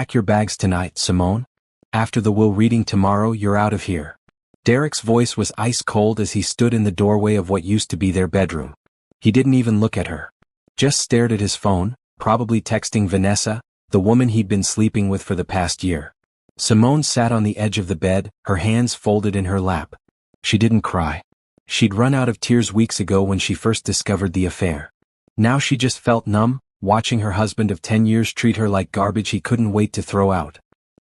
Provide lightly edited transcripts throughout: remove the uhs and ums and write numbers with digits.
Pack your bags tonight, Simone. After the will reading tomorrow, you're out of here. Derek's voice was ice cold as he stood in the doorway of what used to be their bedroom. He didn't even look at her. Just stared at his phone, probably texting Vanessa, the woman he'd been sleeping with for the past year. Simone sat on the edge of the bed, her hands folded in her lap. She didn't cry. She'd run out of tears weeks ago when she first discovered the affair. Now she just felt numb, watching her husband of 10 years treat her like garbage he couldn't wait to throw out.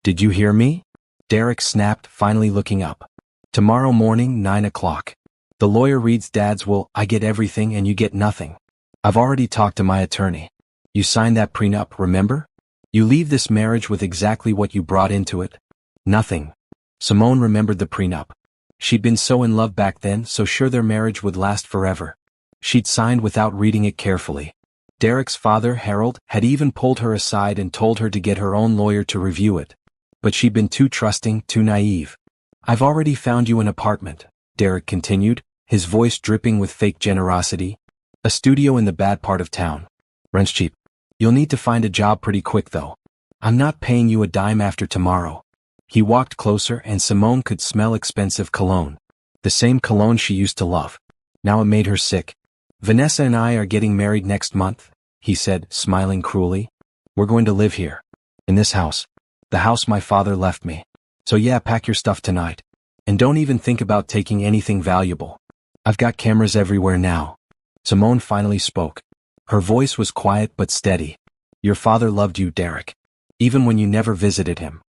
"Did you hear me?" Derek snapped, finally looking up. "Tomorrow morning, 9 o'clock. The lawyer reads Dad's will. I get everything and you get nothing. I've already talked to my attorney. You signed that prenup, remember? You leave this marriage with exactly what you brought into it. Nothing." Simone remembered the prenup. She'd been so in love back then, so sure their marriage would last forever. She'd signed without reading it carefully. Derek's father, Harold, had even pulled her aside and told her to get her own lawyer to review it. But she'd been too trusting, too naive. "I've already found you an apartment," Derek continued, his voice dripping with fake generosity. "A studio in the bad part of town. Rent's cheap. You'll need to find a job pretty quick though. I'm not paying you a dime after tomorrow." He walked closer and Simone could smell expensive cologne. The same cologne she used to love. Now it made her sick. "Vanessa and I are getting married next month," he said, smiling cruelly. "We're going to live here. In this house. The house my father left me. So yeah, pack your stuff tonight. And don't even think about taking anything valuable. I've got cameras everywhere now." Simone finally spoke. Her voice was quiet but steady. "Your father loved you, Derek. Even when you never visited him.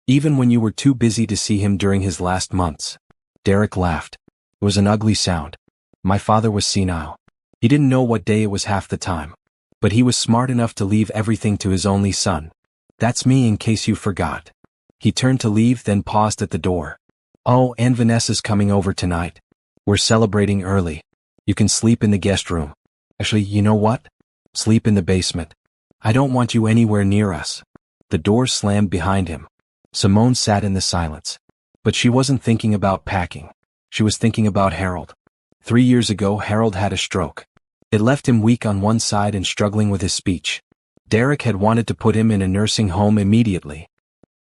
Even when you were too busy to see him during his last months." Derek laughed. It was an ugly sound. "My father was senile. He didn't know what day it was half the time. But he was smart enough to leave everything to his only son. That's me, in case you forgot." He turned to leave, then paused at the door. "Oh, and Vanessa's coming over tonight. We're celebrating early. You can sleep in the guest room. Actually, you know what? Sleep in the basement. I don't want you anywhere near us." The door slammed behind him. Simone sat in the silence. But she wasn't thinking about packing. She was thinking about Harold. 3 years ago, Harold had a stroke. It left him weak on one side and struggling with his speech. Derek had wanted to put him in a nursing home immediately.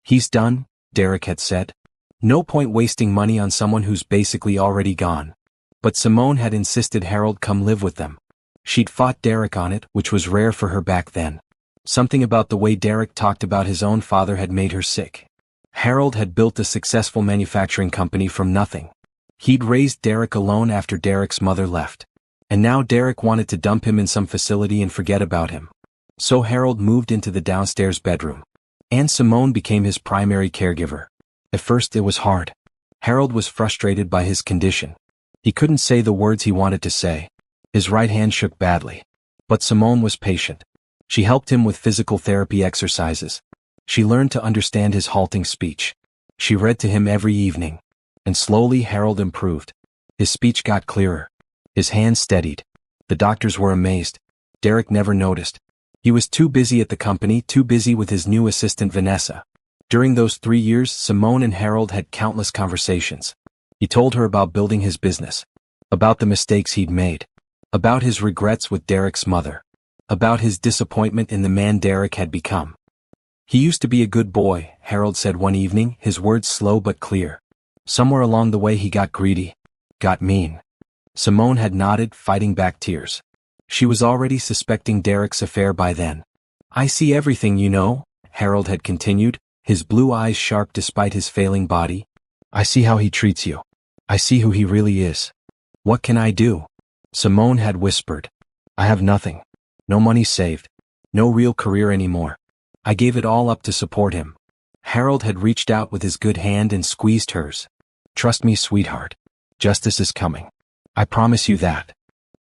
"He's done," Derek had said. "No point wasting money on someone who's basically already gone." But Simone had insisted Harold come live with them. She'd fought Derek on it, which was rare for her back then. Something about the way Derek talked about his own father had made her sick. Harold had built a successful manufacturing company from nothing. He'd raised Derek alone after Derek's mother left. And now Derek wanted to dump him in some facility and forget about him. So Harold moved into the downstairs bedroom. And Simone became his primary caregiver. At first it was hard. Harold was frustrated by his condition. He couldn't say the words he wanted to say. His right hand shook badly. But Simone was patient. She helped him with physical therapy exercises. She learned to understand his halting speech. She read to him every evening. And slowly Harold improved. His speech got clearer. His hands steadied. The doctors were amazed. Derek never noticed. He was too busy at the company, too busy with his new assistant Vanessa. During those 3 years, Simone and Harold had countless conversations. He told her about building his business. About the mistakes he'd made. About his regrets with Derek's mother. About his disappointment in the man Derek had become. "He used to be a good boy," Harold said one evening, his words slow but clear. "Somewhere along the way he got greedy. Got mean." Simone had nodded, fighting back tears. She was already suspecting Derek's affair by then. "I see everything, you know," Harold had continued, his blue eyes sharp despite his failing body. "I see how he treats you. I see who he really is. What can I do?" Simone had whispered. "I have nothing. No money saved. No real career anymore. I gave it all up to support him." Harold had reached out with his good hand and squeezed hers. "Trust me, sweetheart. Justice is coming. I promise you that."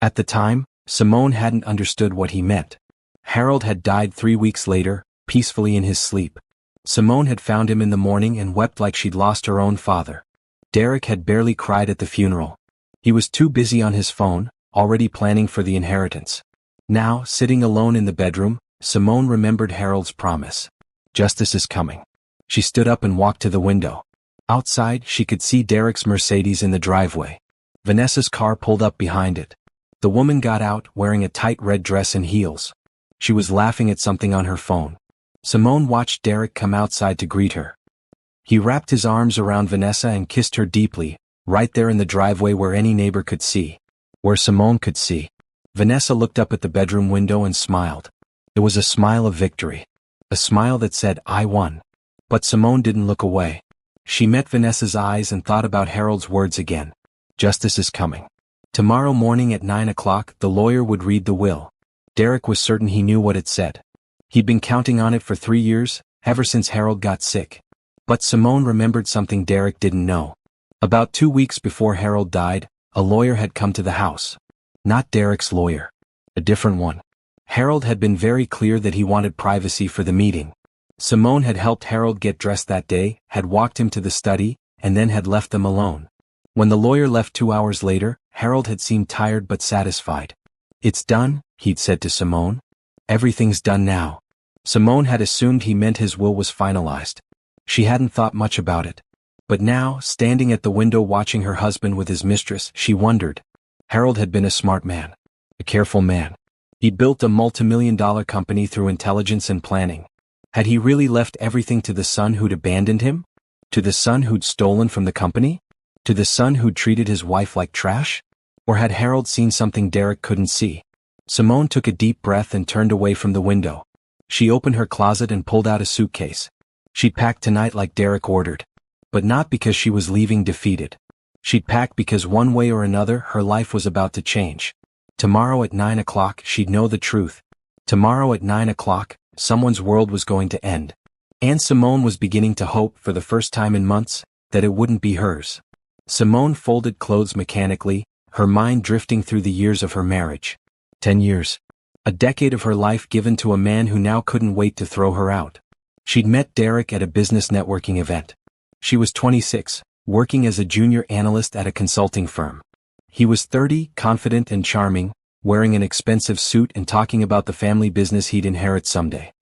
At the time, Simone hadn't understood what he meant. Harold had died 3 weeks later, peacefully in his sleep. Simone had found him in the morning and wept like she'd lost her own father. Derek had barely cried at the funeral. He was too busy on his phone, already planning for the inheritance. Now, sitting alone in the bedroom, Simone remembered Harold's promise. Justice is coming. She stood up and walked to the window. Outside, she could see Derek's Mercedes in the driveway. Vanessa's car pulled up behind it. The woman got out, wearing a tight red dress and heels. She was laughing at something on her phone. Simone watched Derek come outside to greet her. He wrapped his arms around Vanessa and kissed her deeply, right there in the driveway where any neighbor could see. Where Simone could see. Vanessa looked up at the bedroom window and smiled. It was a smile of victory. A smile that said, "I won." But Simone didn't look away. She met Vanessa's eyes and thought about Harold's words again. Justice is coming. Tomorrow morning at 9 o'clock, the lawyer would read the will. Derek was certain he knew what it said. He'd been counting on it for 3 years, ever since Harold got sick. But Simone remembered something Derek didn't know. About 2 weeks before Harold died, a lawyer had come to the house. Not Derek's lawyer. A different one. Harold had been very clear that he wanted privacy for the meeting. Simone had helped Harold get dressed that day, had walked him to the study, and then had left them alone. When the lawyer left 2 hours later, Harold had seemed tired but satisfied. "It's done," he'd said to Simone. "Everything's done now." Simone had assumed he meant his will was finalized. She hadn't thought much about it. But now, standing at the window watching her husband with his mistress, she wondered. Harold had been a smart man. A careful man. He'd built a multi-million-dollar company through intelligence and planning. Had he really left everything to the son who'd abandoned him? To the son who'd stolen from the company? To the son who'd treated his wife like trash? Or had Harold seen something Derek couldn't see? Simone took a deep breath and turned away from the window. She opened her closet and pulled out a suitcase. She'd pack tonight like Derek ordered. But not because she was leaving defeated. She'd pack because one way or another her life was about to change. Tomorrow at 9 o'clock she'd know the truth. Tomorrow at 9 o'clock, someone's world was going to end. And Simone was beginning to hope, for the first time in months, that it wouldn't be hers. Simone folded clothes mechanically, her mind drifting through the years of her marriage. 10 years. A decade of her life given to a man who now couldn't wait to throw her out. She'd met Derek at a business networking event. She was 26, working as a junior analyst at a consulting firm. He was 30, confident and charming, wearing an expensive suit and talking about the family business he'd inherit someday.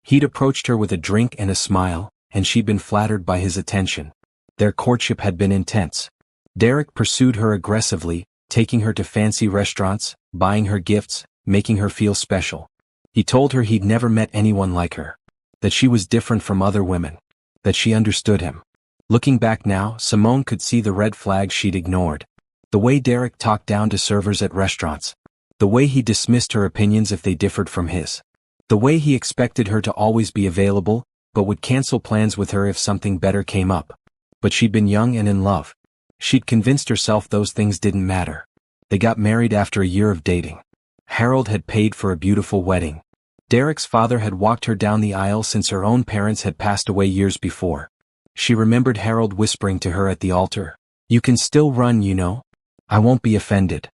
He'd approached her with a drink and a smile, and she'd been flattered by his attention. Their courtship had been intense. Derek pursued her aggressively, taking her to fancy restaurants, buying her gifts, making her feel special. He told her he'd never met anyone like her. That she was different from other women. That she understood him. Looking back now, Simone could see the red flags she'd ignored. The way Derek talked down to servers at restaurants. The way he dismissed her opinions if they differed from his. The way he expected her to always be available, but would cancel plans with her if something better came up. But she'd been young and in love. She'd convinced herself those things didn't matter. They got married after a year of dating. Harold had paid for a beautiful wedding. Derek's father had walked her down the aisle since her own parents had passed away years before. She remembered Harold whispering to her at the altar, "You can still run, you know. I won't be offended."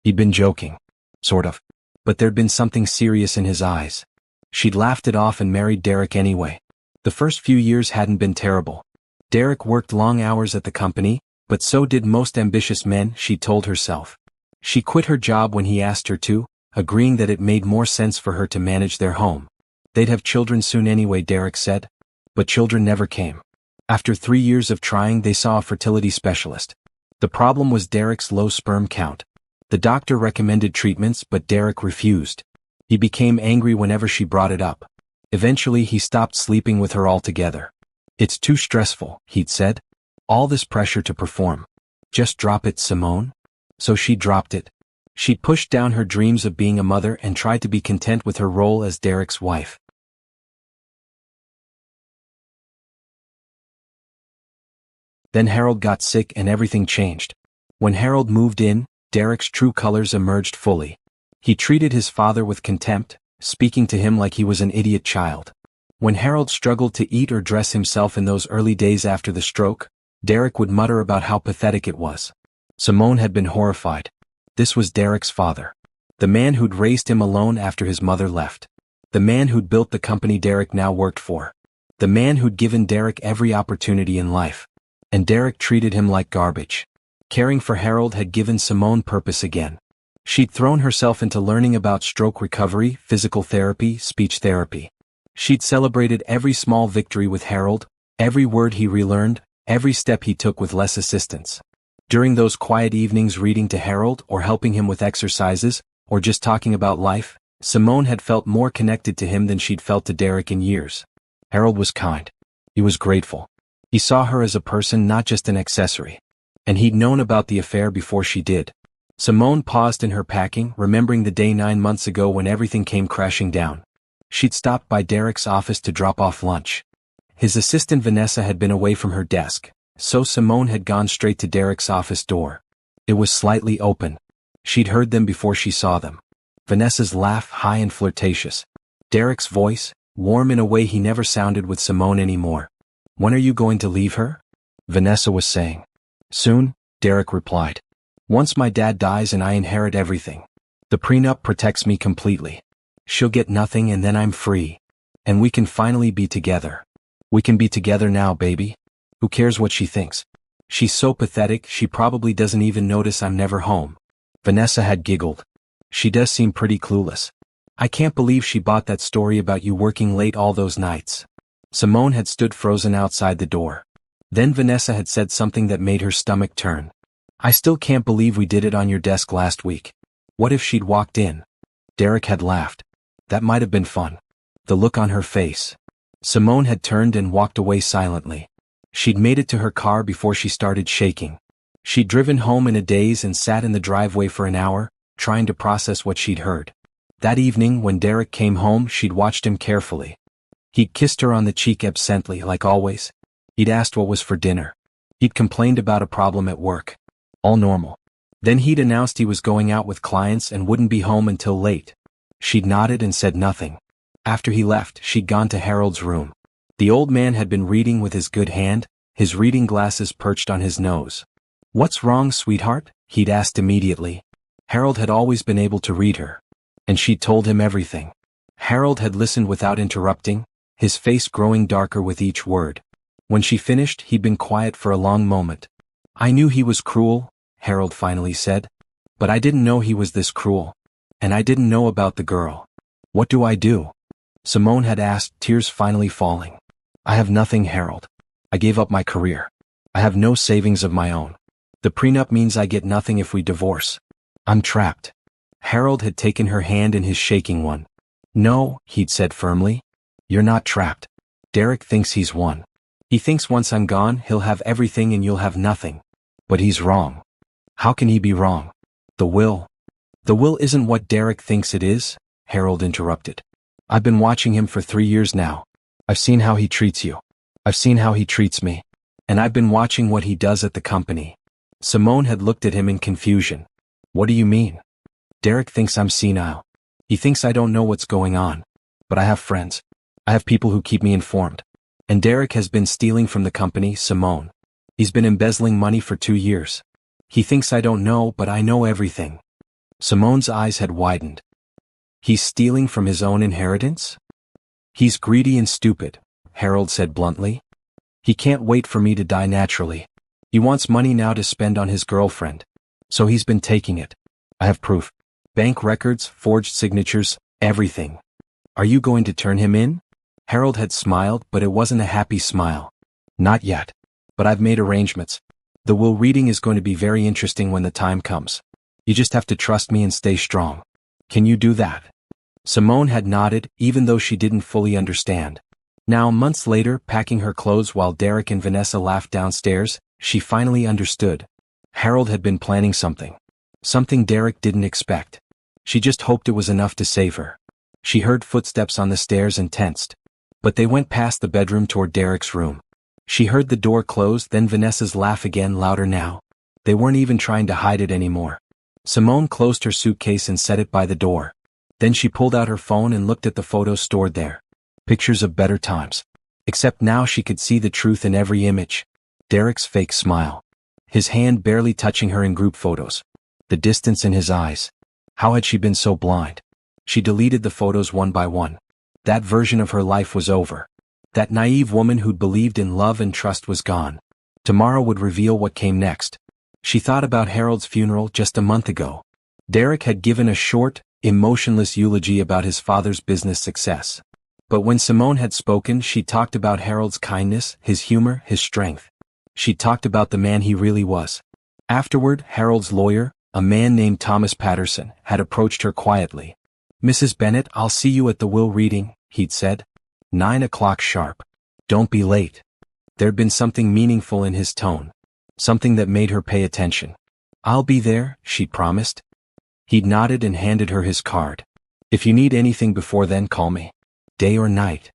He'd been joking. Sort of. But there'd been something serious in his eyes. She'd laughed it off and married Derek anyway. The first few years hadn't been terrible. Derek worked long hours at the company, but so did most ambitious men, she told herself. She quit her job when he asked her to, agreeing that it made more sense for her to manage their home. They'd have children soon anyway, Derek said. But children never came. After 3 years of trying, they saw a fertility specialist. The problem was Derek's low sperm count. The doctor recommended treatments, but Derek refused. He became angry whenever she brought it up. Eventually he stopped sleeping with her altogether. "It's too stressful," he'd said. "All this pressure to perform. Just drop it, Simone." So she dropped it. She'd pushed down her dreams of being a mother and tried to be content with her role as Derek's wife. Then Harold got sick and everything changed. When Harold moved in, Derek's true colors emerged fully. He treated his father with contempt, speaking to him like he was an idiot child. When Harold struggled to eat or dress himself in those early days after the stroke, Derek would mutter about how pathetic it was. Simone had been horrified. This was Derek's father. The man who'd raised him alone after his mother left. The man who'd built the company Derek now worked for. The man who'd given Derek every opportunity in life. And Derek treated him like garbage. Caring for Harold had given Simone purpose again. She'd thrown herself into learning about stroke recovery, physical therapy, speech therapy. She'd celebrated every small victory with Harold, every word he relearned, every step he took with less assistance. During those quiet evenings reading to Harold or helping him with exercises, or just talking about life, Simone had felt more connected to him than she'd felt to Derek in years. Harold was kind. He was grateful. He saw her as a person, not just an accessory. And he'd known about the affair before she did. Simone paused in her packing, remembering the day 9 months ago when everything came crashing down. She'd stopped by Derek's office to drop off lunch. His assistant Vanessa had been away from her desk, so Simone had gone straight to Derek's office door. It was slightly open. She'd heard them before she saw them. Vanessa's laugh, high and flirtatious. Derek's voice, warm in a way he never sounded with Simone anymore. "When are you going to leave her?" Vanessa was saying. "Soon," Derek replied. "Once my dad dies and I inherit everything. The prenup protects me completely. She'll get nothing and then I'm free. And we can finally be together. We can be together now, baby. Who cares what she thinks? She's so pathetic, she probably doesn't even notice I'm never home." Vanessa had giggled. "She does seem pretty clueless. I can't believe she bought that story about you working late all those nights." Simone had stood frozen outside the door. Then Vanessa had said something that made her stomach turn. "I still can't believe we did it on your desk last week." What if she'd walked in? Derek had laughed. That might have been fun. The look on her face. Simone had turned and walked away silently. She'd made it to her car before she started shaking. She'd driven home in a daze and sat in the driveway for an hour, trying to process what she'd heard. That evening, when Derek came home, she'd watched him carefully. He'd kissed her on the cheek absently, like always. He'd asked what was for dinner. He'd complained about a problem at work. All normal. Then he'd announced he was going out with clients and wouldn't be home until late. She'd nodded and said nothing. After he left, she'd gone to Harold's room. The old man had been reading with his good hand, his reading glasses perched on his nose. "What's wrong, sweetheart?" he'd asked immediately. Harold had always been able to read her. And she'd told him everything. Harold had listened without interrupting, his face growing darker with each word. When she finished, he'd been quiet for a long moment. "I knew he was cruel," Harold finally said. "But I didn't know he was this cruel. And I didn't know about the girl. What do I do?" Simone had asked, tears finally falling. "I have nothing, Harold. I gave up my career. I have no savings of my own. The prenup means I get nothing if we divorce. I'm trapped." Harold had taken her hand in his shaking one. "No," he'd said firmly. "You're not trapped. Derek thinks he's won. He thinks once I'm gone, he'll have everything and you'll have nothing. But he's wrong." "How can he be wrong?" "The will." "The will isn't what Derek thinks it is," Harold interrupted. "I've been watching him for 3 years now. I've seen how he treats you. I've seen how he treats me. And I've been watching what he does at the company." Simone had looked at him in confusion. "What do you mean?" "Derek thinks I'm senile. He thinks I don't know what's going on. But I have friends. I have people who keep me informed. And Derek has been stealing from the company, Simone. He's been embezzling money for 2 years. He thinks I don't know, but I know everything." Simone's eyes had widened. "He's stealing from his own inheritance?" "He's greedy and stupid," Harold said bluntly. "He can't wait for me to die naturally. He wants money now to spend on his girlfriend. So he's been taking it. I have proof. Bank records, forged signatures, everything." "Are you going to turn him in?" Harold had smiled, but it wasn't a happy smile. "Not yet. But I've made arrangements. The will reading is going to be very interesting when the time comes. You just have to trust me and stay strong. Can you do that?" Simone had nodded, even though she didn't fully understand. Now, months later, packing her clothes while Derek and Vanessa laughed downstairs, she finally understood. Harold had been planning something. Something Derek didn't expect. She just hoped it was enough to save her. She heard footsteps on the stairs and tensed. But they went past the bedroom toward Derek's room. She heard the door close, then Vanessa's laugh again, louder now. They weren't even trying to hide it anymore. Simone closed her suitcase and set it by the door. Then she pulled out her phone and looked at the photos stored there. Pictures of better times. Except now she could see the truth in every image. Derek's fake smile. His hand barely touching her in group photos. The distance in his eyes. How had she been so blind? She deleted the photos one by one. That version of her life was over. That naive woman who'd believed in love and trust was gone. Tomorrow would reveal what came next. She thought about Harold's funeral just a month ago. Derek had given a short, emotionless eulogy about his father's business success. But when Simone had spoken, she talked about Harold's kindness, his humor, his strength. She talked about the man he really was. Afterward, Harold's lawyer, a man named Thomas Patterson, had approached her quietly. "Mrs. Bennet, I'll see you at the will reading," he'd said. 9 o'clock sharp. Don't be late. There'd been something meaningful in his tone. Something that made her pay attention. "I'll be there," she'd promised. He'd nodded and handed her his card. "If you need anything before then, call me. Day or night."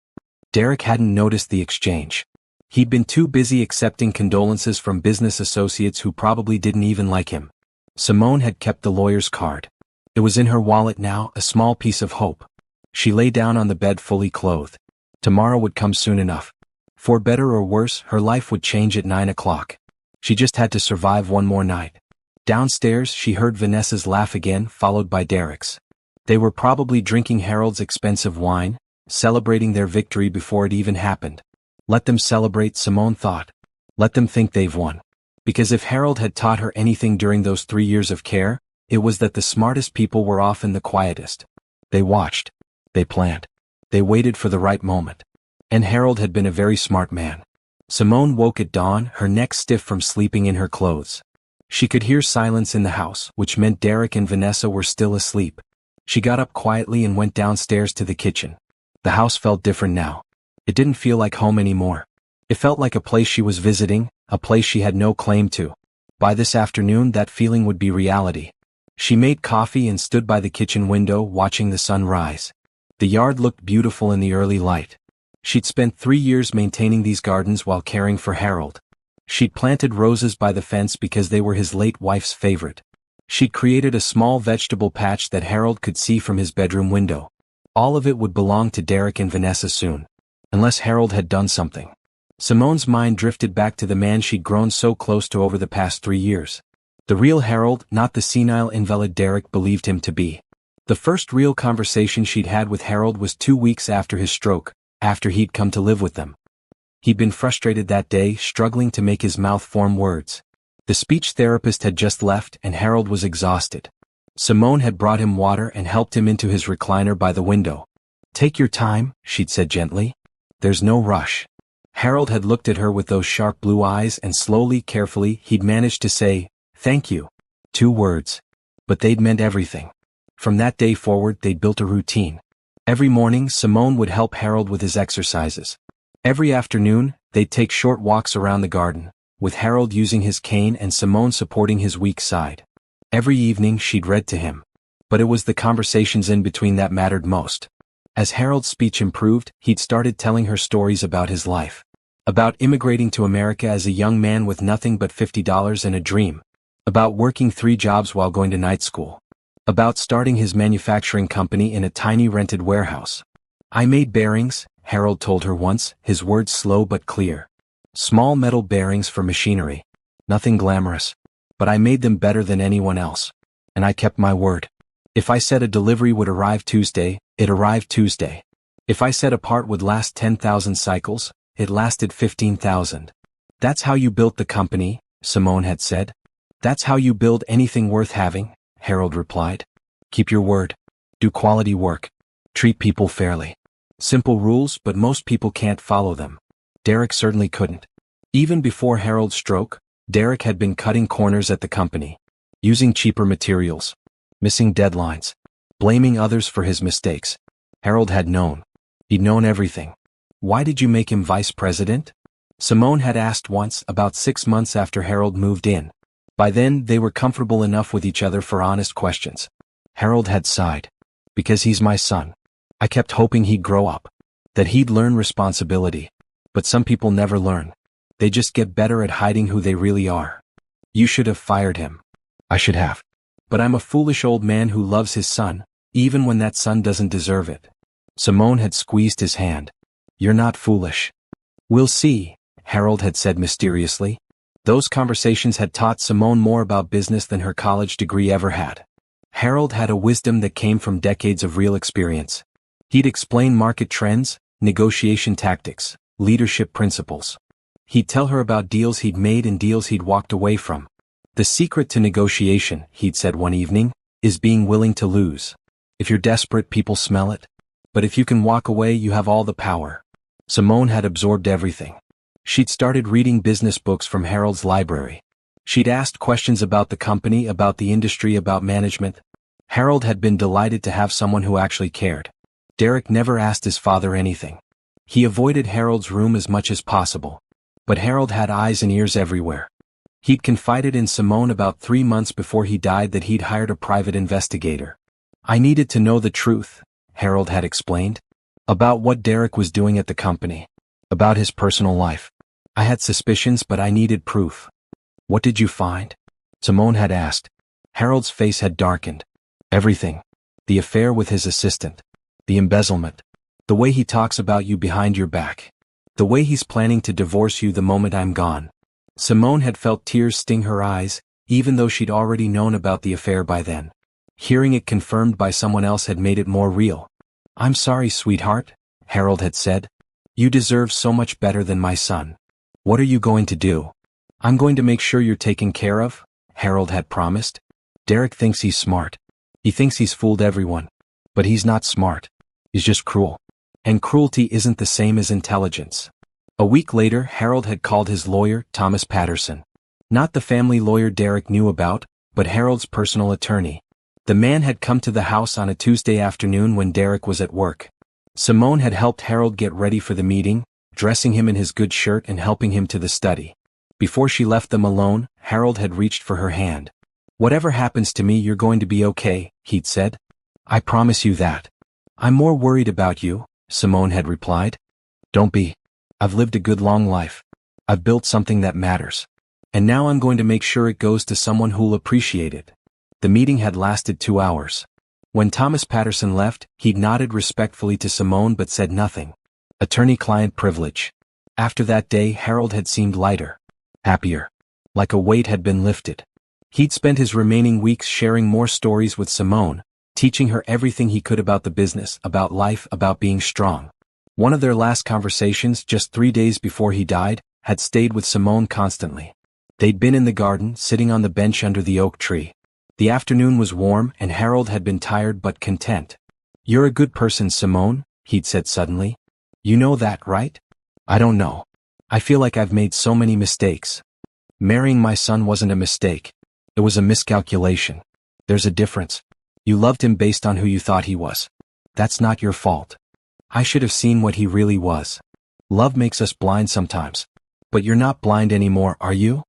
Derek hadn't noticed the exchange. He'd been too busy accepting condolences from business associates who probably didn't even like him. Simone had kept the lawyer's card. It was in her wallet now, a small piece of hope. She lay down on the bed fully clothed. Tomorrow would come soon enough. For better or worse, her life would change at 9 o'clock. She just had to survive one more night. Downstairs, she heard Vanessa's laugh again, followed by Derek's. They were probably drinking Harold's expensive wine, celebrating their victory before it even happened. Let them celebrate, Simone thought. Let them think they've won. Because if Harold had taught her anything during those 3 years of care, it was that the smartest people were often the quietest. They watched. They planned. They waited for the right moment. And Harold had been a very smart man. Simone woke at dawn, her neck stiff from sleeping in her clothes. She could hear silence in the house, which meant Derek and Vanessa were still asleep. She got up quietly and went downstairs to the kitchen. The house felt different now. It didn't feel like home anymore. It felt like a place she was visiting, a place she had no claim to. By this afternoon, that feeling would be reality. She made coffee and stood by the kitchen window watching the sun rise. The yard looked beautiful in the early light. She'd spent 3 years maintaining these gardens while caring for Harold. She'd planted roses by the fence because they were his late wife's favorite. She'd created a small vegetable patch that Harold could see from his bedroom window. All of it would belong to Derek and Vanessa soon. Unless Harold had done something. Simone's mind drifted back to the man she'd grown so close to over the past 3 years. The real Harold, not the senile invalid Derek believed him to be. The first real conversation she'd had with Harold was 2 weeks after his stroke, after he'd come to live with them. He'd been frustrated that day, struggling to make his mouth form words. The speech therapist had just left and Harold was exhausted. Simone had brought him water and helped him into his recliner by the window. "Take your time," she'd said gently. "There's no rush." Harold had looked at her with those sharp blue eyes and slowly, carefully, he'd managed to say, "Thank you." 2 words. But they'd meant everything. From that day forward, they'd built a routine. Every morning, Simone would help Harold with his exercises. Every afternoon, they'd take short walks around the garden, with Harold using his cane and Simone supporting his weak side. Every evening, she'd read to him. But it was the conversations in between that mattered most. As Harold's speech improved, he'd started telling her stories about his life. About immigrating to America as a young man with nothing but $50 and a dream. About working 3 jobs while going to night school. About starting his manufacturing company in a tiny rented warehouse. "I made bearings," Harold told her once, his words slow but clear. "Small metal bearings for machinery. Nothing glamorous. But I made them better than anyone else. And I kept my word. If I said a delivery would arrive Tuesday, it arrived Tuesday. If I said a part would last 10,000 cycles, it lasted 15,000. That's how you built the company," Simone had said. "That's how you build anything worth having," Harold replied. "Keep your word. Do quality work. Treat people fairly. Simple rules, but most people can't follow them." Derek certainly couldn't. Even before Harold's stroke, Derek had been cutting corners at the company. Using cheaper materials. Missing deadlines. Blaming others for his mistakes. Harold had known. He'd known everything. "Why did you make him vice president?" Simone had asked once, about 6 months after Harold moved in. By then, they were comfortable enough with each other for honest questions. Harold had sighed. "Because he's my son. I kept hoping he'd grow up. That he'd learn responsibility. But some people never learn. They just get better at hiding who they really are. You should have fired him." "I should have. But I'm a foolish old man who loves his son, even when that son doesn't deserve it." Simone had squeezed his hand. "You're not foolish." "We'll see," Harold had said mysteriously. Those conversations had taught Simone more about business than her college degree ever had. Harold had a wisdom that came from decades of real experience. He'd explain market trends, negotiation tactics, leadership principles. He'd tell her about deals he'd made and deals he'd walked away from. "The secret to negotiation," he'd said one evening, "is being willing to lose. If you're desperate, people smell it. But if you can walk away, you have all the power." Simone had absorbed everything. She'd started reading business books from Harold's library. She'd asked questions about the company, about the industry, about management. Harold had been delighted to have someone who actually cared. Derek never asked his father anything. He avoided Harold's room as much as possible. But Harold had eyes and ears everywhere. He'd confided in Simone about 3 months before he died that he'd hired a private investigator. I needed to know the truth, Harold had explained. About what Derek was doing at the company. About his personal life. I had suspicions, but I needed proof. What did you find? Simone had asked. Harold's face had darkened. Everything. The affair with his assistant. The embezzlement. The way he talks about you behind your back. The way he's planning to divorce you the moment I'm gone. Simone had felt tears sting her eyes, even though she'd already known about the affair by then. Hearing it confirmed by someone else had made it more real. I'm sorry, sweetheart, Harold had said. You deserve so much better than my son. What are you going to do? I'm going to make sure you're taken care of, Harold had promised. Derek thinks he's smart. He thinks he's fooled everyone. But he's not smart. He's just cruel. And cruelty isn't the same as intelligence. A week later, Harold had called his lawyer, Thomas Patterson. Not the family lawyer Derek knew about, but Harold's personal attorney. The man had come to the house on a Tuesday afternoon when Derek was at work. Simone had helped Harold get ready for the meeting, dressing him in his good shirt and helping him to the study. Before she left them alone, Harold had reached for her hand. Whatever happens to me, you're going to be okay, he'd said. I promise you that. I'm more worried about you, Simone had replied. Don't be. I've lived a good long life. I've built something that matters. And now I'm going to make sure it goes to someone who'll appreciate it. The meeting had lasted 2 hours. When Thomas Patterson left, he nodded respectfully to Simone but said nothing. Attorney-client privilege. After that day, Harold had seemed lighter. Happier. Like a weight had been lifted. He'd spent his remaining weeks sharing more stories with Simone, teaching her everything he could about the business, about life, about being strong. One of their last conversations, just 3 days before he died, had stayed with Simone constantly. They'd been in the garden, sitting on the bench under the oak tree. The afternoon was warm, and Harold had been tired but content. You're a good person, Simone, he'd said suddenly. You know that, right? I don't know. I feel like I've made so many mistakes. Marrying my son wasn't a mistake. It was a miscalculation. There's a difference. You loved him based on who you thought he was. That's not your fault. I should have seen what he really was. Love makes us blind sometimes. But you're not blind anymore, are you?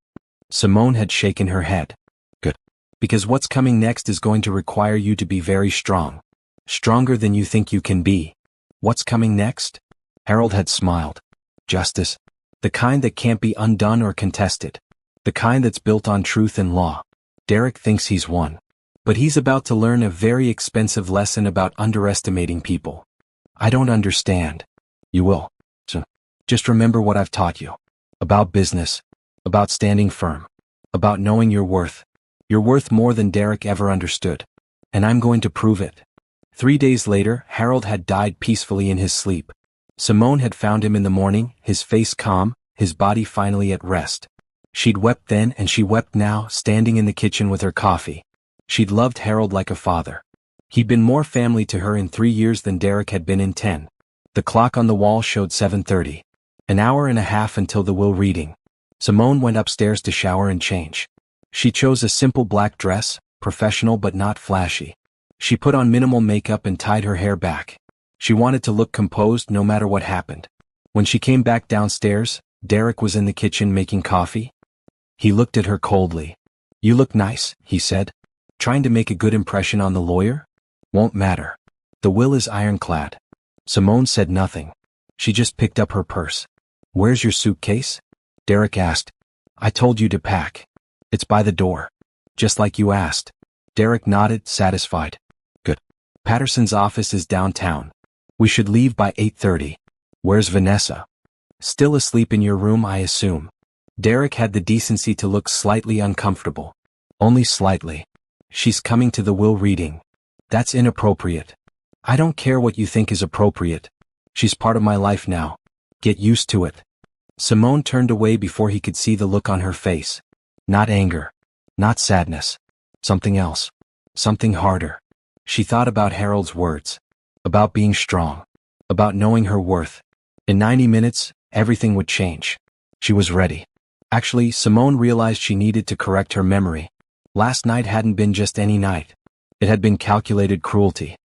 Simone had shaken her head. Good. Because what's coming next is going to require you to be very strong. Stronger than you think you can be. What's coming next? Harold had smiled. Justice. The kind that can't be undone or contested. The kind that's built on truth and law. Derek thinks he's won. But he's about to learn a very expensive lesson about underestimating people. I don't understand. You will. So, just remember what I've taught you. About business. About standing firm. About knowing your worth. You're worth more than Derek ever understood. And I'm going to prove it. 3 days later, Harold had died peacefully in his sleep. Simone had found him in the morning, his face calm, his body finally at rest. She'd wept then and she wept now, standing in the kitchen with her coffee. She'd loved Harold like a father. He'd been more family to her in 3 years than Derek had been in 10. The clock on the wall showed 7:30. An hour and a half until the will reading. Simone went upstairs to shower and change. She chose a simple black dress, professional but not flashy. She put on minimal makeup and tied her hair back. She wanted to look composed no matter what happened. When she came back downstairs, Derek was in the kitchen making coffee. He looked at her coldly. You look nice, he said. Trying to make a good impression on the lawyer? Won't matter. The will is ironclad. Simone said nothing. She just picked up her purse. Where's your suitcase? Derek asked. I told you to pack. It's by the door. Just like you asked. Derek nodded, satisfied. Good. Patterson's office is downtown. We should leave by 8:30. Where's Vanessa? Still asleep in your room, I assume. Derek had the decency to look slightly uncomfortable. Only slightly. She's coming to the will reading. That's inappropriate. I don't care what you think is appropriate. She's part of my life now. Get used to it. Simone turned away before he could see the look on her face. Not anger. Not sadness. Something else. Something harder. She thought about Harold's words. About being strong. About knowing her worth. In 90 minutes, everything would change. She was ready. Actually, Simone realized she needed to correct her memory. Last night hadn't been just any night. It had been calculated cruelty.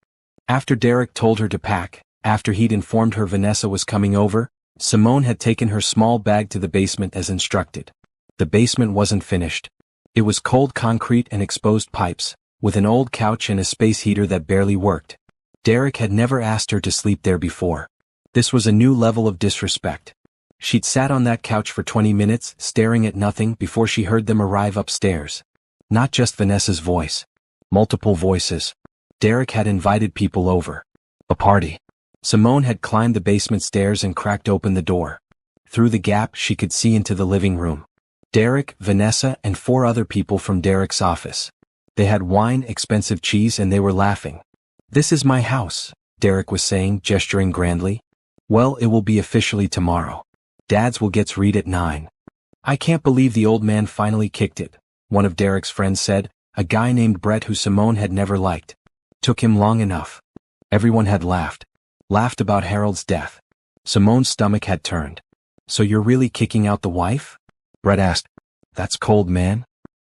After Derek told her to pack, after he'd informed her Vanessa was coming over, Simone had taken her small bag to the basement as instructed. The basement wasn't finished. It was cold concrete and exposed pipes, with an old couch and a space heater that barely worked. Derek had never asked her to sleep there before. This was a new level of disrespect. She'd sat on that couch for 20 minutes, staring at nothing before she heard them arrive upstairs. Not just Vanessa's voice. Multiple voices. Derek had invited people over. A party. Simone had climbed the basement stairs and cracked open the door. Through the gap she could see into the living room. Derek, Vanessa, and 4 other people from Derek's office. They had wine, expensive cheese, and they were laughing. "This is my house," Derek was saying, gesturing grandly. "Well, it will be officially tomorrow. Dad's will gets read at 9. "I can't believe the old man finally kicked it," one of Derek's friends said, a guy named Brett who Simone had never liked. "Took him long enough." Everyone had laughed. Laughed about Harold's death. Simone's stomach had turned. "So you're really kicking out the wife?" Brett asked. "That's cold, man.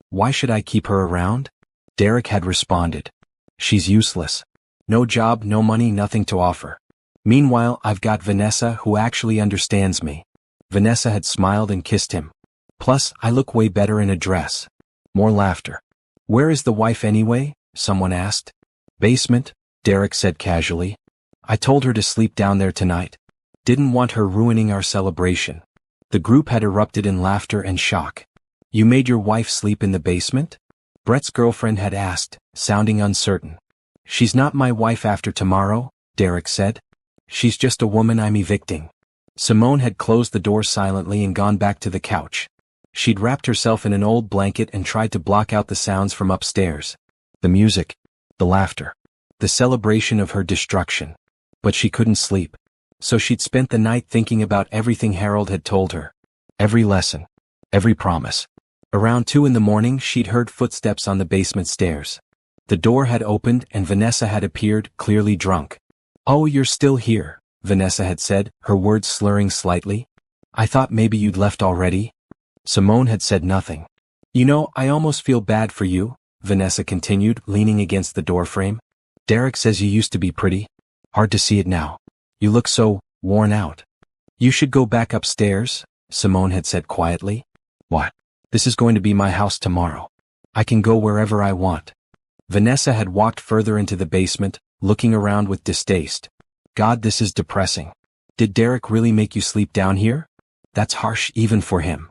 Why should I keep her around?" Derek had responded. "She's useless. No job, no money, nothing to offer. Meanwhile, I've got Vanessa who actually understands me." Vanessa had smiled and kissed him. "Plus, I look way better in a dress." More laughter. "Where is the wife anyway?" someone asked. "Basement," Derek said casually. "I told her to sleep down there tonight. Didn't want her ruining our celebration." The group had erupted in laughter and shock. "You made your wife sleep in the basement?" Brett's girlfriend had asked, sounding uncertain. "She's not my wife after tomorrow," Derek said. "She's just a woman I'm evicting." Simone had closed the door silently and gone back to the couch. She'd wrapped herself in an old blanket and tried to block out the sounds from upstairs. The music. The laughter. The celebration of her destruction. But she couldn't sleep. So she'd spent the night thinking about everything Harold had told her. Every lesson. Every promise. Around 2 in the morning she'd heard footsteps on the basement stairs. The door had opened and Vanessa had appeared, clearly drunk. "Oh, you're still here," Vanessa had said, her words slurring slightly. "I thought maybe you'd left already." Simone had said nothing. "You know, I almost feel bad for you," Vanessa continued, leaning against the doorframe. "Derek says you used to be pretty. Hard to see it now. You look so worn out." "You should go back upstairs," Simone had said quietly. "What? This is going to be my house tomorrow. I can go wherever I want." Vanessa had walked further into the basement, looking around with distaste. "God, this is depressing. Did Derek really make you sleep down here? That's harsh even for him.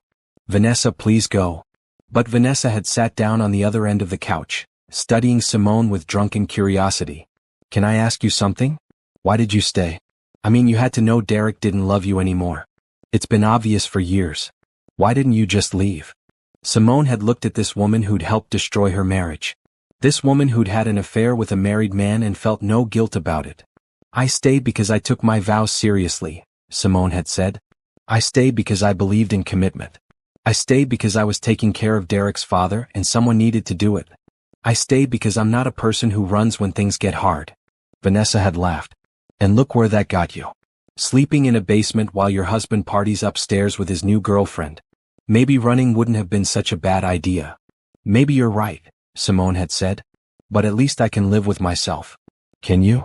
Vanessa, please go." But Vanessa had sat down on the other end of the couch, studying Simone with drunken curiosity. "Can I ask you something? Why did you stay? I mean, you had to know Derek didn't love you anymore. It's been obvious for years. Why didn't you just leave?" Simone had looked at this woman who'd helped destroy her marriage. This woman who'd had an affair with a married man and felt no guilt about it. "I stayed because I took my vows seriously," Simone had said. "I stayed because I believed in commitment. I stayed because I was taking care of Derek's father and someone needed to do it. I stayed because I'm not a person who runs when things get hard." Vanessa had laughed. "And look where that got you. Sleeping in a basement while your husband parties upstairs with his new girlfriend. Maybe running wouldn't have been such a bad idea." "Maybe you're right," Simone had said. "But at least I can live with myself." "Can you?"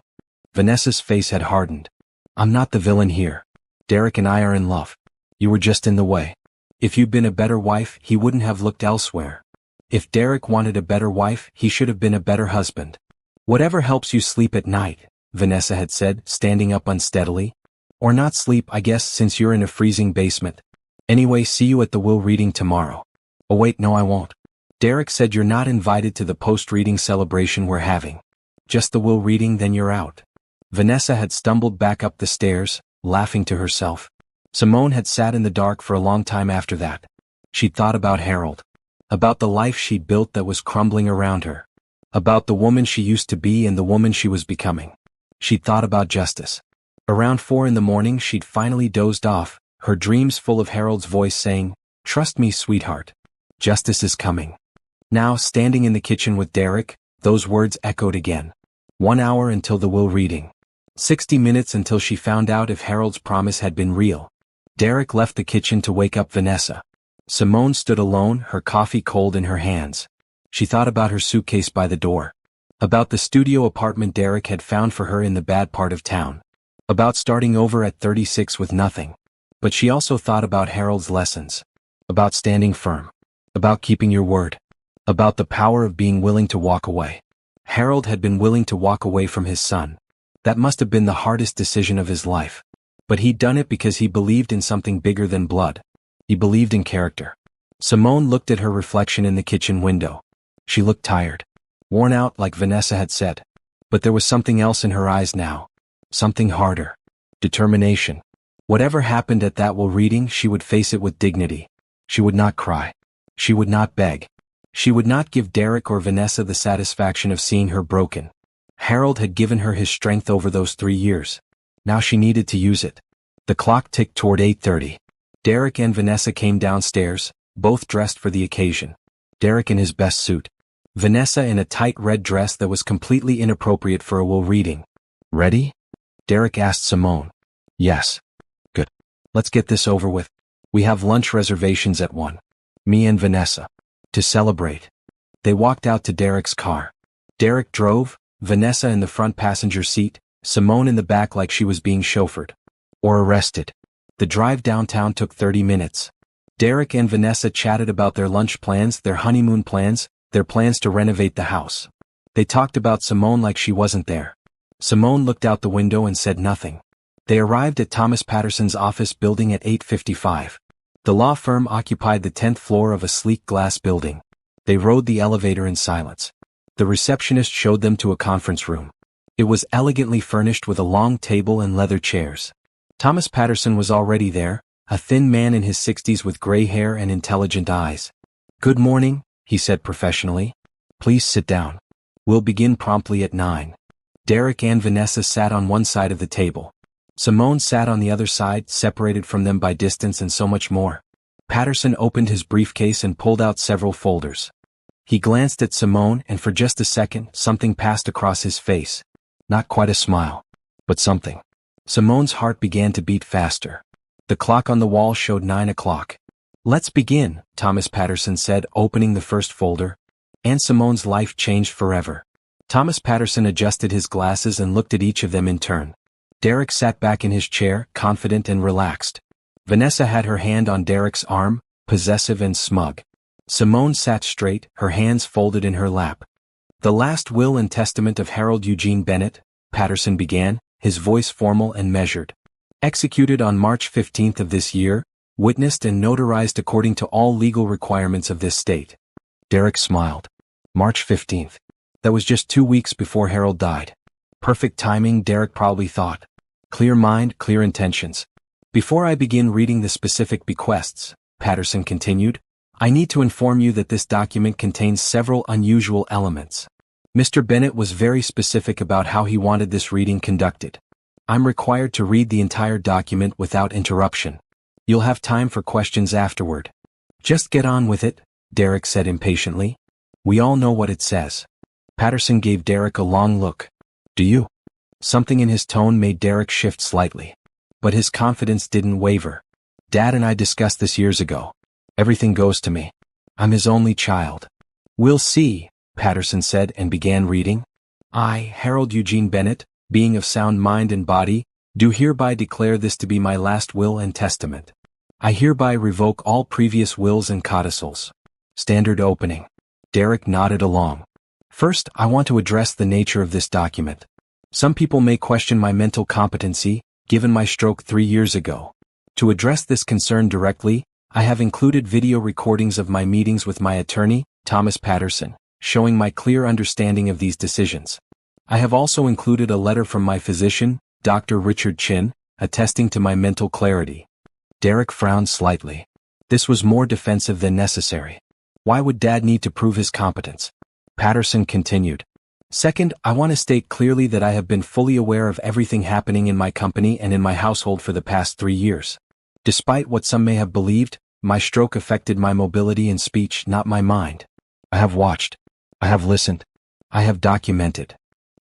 Vanessa's face had hardened. "I'm not the villain here. Derek and I are in love. You were just in the way. If you'd been a better wife, he wouldn't have looked elsewhere. If Derek wanted a better wife, he should have been a better husband." "Whatever helps you sleep at night," Vanessa had said, standing up unsteadily. "Or not sleep, I guess, since you're in a freezing basement. Anyway, see you at the will reading tomorrow." "Oh wait, no I won't. Derek said you're not invited to the post-reading celebration we're having. Just the will reading, then you're out." Vanessa had stumbled back up the stairs, laughing to herself. Simone had sat in the dark for a long time after that. She'd thought about Harold. About the life she'd built that was crumbling around her. About the woman she used to be and the woman she was becoming. She'd thought about justice. Around 4 in the morning she'd finally dozed off, her dreams full of Harold's voice saying, "Trust me, sweetheart. Justice is coming." Now, standing in the kitchen with Derek, those words echoed again. 1 hour until the will reading. 60 minutes until she found out if Harold's promise had been real. Derek left the kitchen to wake up Vanessa. Simone stood alone, her coffee cold in her hands. She thought about her suitcase by the door. About the studio apartment Derek had found for her in the bad part of town. About starting over at 36 with nothing. But she also thought about Harold's lessons. About standing firm. About keeping your word. About the power of being willing to walk away. Harold had been willing to walk away from his son. That must have been the hardest decision of his life. But he'd done it because he believed in something bigger than blood. He believed in character. Simone looked at her reflection in the kitchen window. She looked tired. Worn out like Vanessa had said. But there was something else in her eyes now. Something harder. Determination. Whatever happened at that will reading, she would face it with dignity. She would not cry. She would not beg. She would not give Derek or Vanessa the satisfaction of seeing her broken. Harold had given her his strength over those 3 years. Now she needed to use it. The clock ticked toward 8:30. Derek and Vanessa came downstairs, both dressed for the occasion. Derek in his best suit. Vanessa in a tight red dress that was completely inappropriate for a will reading. Ready? Derek asked Simone. Yes. Good. Let's get this over with. We have lunch reservations at 1. Me and Vanessa. To celebrate. They walked out to Derek's car. Derek drove, Vanessa in the front passenger seat, Simone in the back like she was being chauffeured. Or arrested. The drive downtown took 30 minutes. Derek and Vanessa chatted about their lunch plans, their honeymoon plans, their plans to renovate the house. They talked about Simone like she wasn't there. Simone looked out the window and said nothing. They arrived at Thomas Patterson's office building at 8:55. The law firm occupied the 10th floor of a sleek glass building. They rode the elevator in silence. The receptionist showed them to a conference room. It was elegantly furnished with a long table and leather chairs. Thomas Patterson was already there, a thin man in his 60s with gray hair and intelligent eyes. Good morning, he said professionally. Please sit down. We'll begin promptly at 9. Derek and Vanessa sat on one side of the table. Simone sat on the other side, separated from them by distance and so much more. Patterson opened his briefcase and pulled out several folders. He glanced at Simone and for just a second, something passed across his face. Not quite a smile, but something. Simone's heart began to beat faster. The clock on the wall showed 9 o'clock. Let's begin, Thomas Patterson said, opening the first folder. And Simone's life changed forever. Thomas Patterson adjusted his glasses and looked at each of them in turn. Derek sat back in his chair, confident and relaxed. Vanessa had her hand on Derek's arm, possessive and smug. Simone sat straight, her hands folded in her lap. The last will and testament of Harold Eugene Bennett, Patterson began, his voice formal and measured. Executed on March 15th of this year, witnessed and notarized according to all legal requirements of this state. Derek smiled. March 15th. That was just 2 weeks before Harold died. Perfect timing, Derek probably thought. Clear mind, clear intentions. Before I begin reading the specific bequests, Patterson continued, I need to inform you that this document contains several unusual elements. Mr. Bennett was very specific about how he wanted this reading conducted. I'm required to read the entire document without interruption. You'll have time for questions afterward. Just get on with it, Derek said impatiently. We all know what it says. Patterson gave Derek a long look. Do you? Something in his tone made Derek shift slightly. But his confidence didn't waver. Dad and I discussed this years ago. Everything goes to me. I'm his only child. We'll see, Patterson said and began reading. I, Harold Eugene Bennett, being of sound mind and body, do hereby declare this to be my last will and testament. I hereby revoke all previous wills and codicils. Standard opening. Derek nodded along. First, I want to address the nature of this document. Some people may question my mental competency, given my stroke 3 years ago. To address this concern directly, I have included video recordings of my meetings with my attorney, Thomas Patterson, showing my clear understanding of these decisions. I have also included a letter from my physician, Dr. Richard Chin, attesting to my mental clarity. Derek frowned slightly. This was more defensive than necessary. Why would Dad need to prove his competence? Patterson continued. Second, I want to state clearly that I have been fully aware of everything happening in my company and in my household for the past 3 years. Despite what some may have believed, my stroke affected my mobility and speech, not my mind. I have watched. I have listened. I have documented.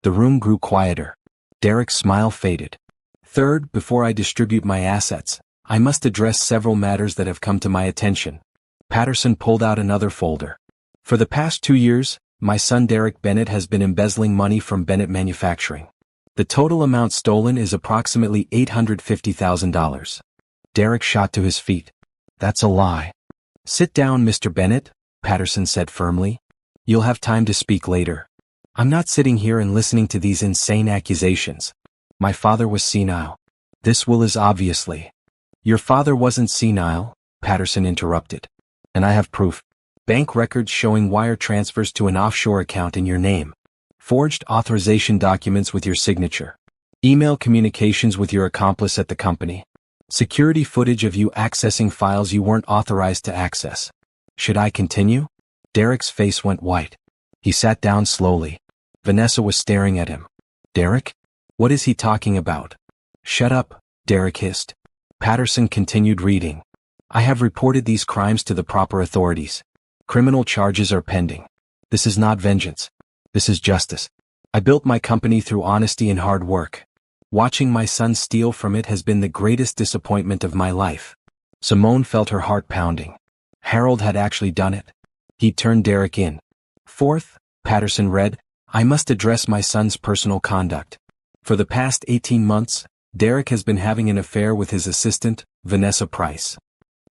The room grew quieter. Derek's smile faded. Third, before I distribute my assets, I must address several matters that have come to my attention. Patterson pulled out another folder. For the past 2 years, My son Derek Bennett has been embezzling money from Bennett Manufacturing. The total amount stolen is approximately $850,000. Derek shot to his feet. That's a lie. Sit down, Mr. Bennett, Patterson said firmly. You'll have time to speak later. I'm not sitting here and listening to these insane accusations. My father was senile. This will is obviously. Your father wasn't senile, Patterson interrupted. And I have proof. Bank records showing wire transfers to an offshore account in your name. Forged authorization documents with your signature. Email communications with your accomplice at the company. Security footage of you accessing files you weren't authorized to access. Should I continue? Derek's face went white. He sat down slowly. Vanessa was staring at him. Derek? What is he talking about? Shut up, Derek hissed. Patterson continued reading. I have reported these crimes to the proper authorities. Criminal charges are pending. This is not vengeance. This is justice. I built my company through honesty and hard work. Watching my son steal from it has been the greatest disappointment of my life. Simone felt her heart pounding. Harold had actually done it. He'd turned Derek in. Fourth, Patterson read, I must address my son's personal conduct. For the past 18 months, Derek has been having an affair with his assistant, Vanessa Price.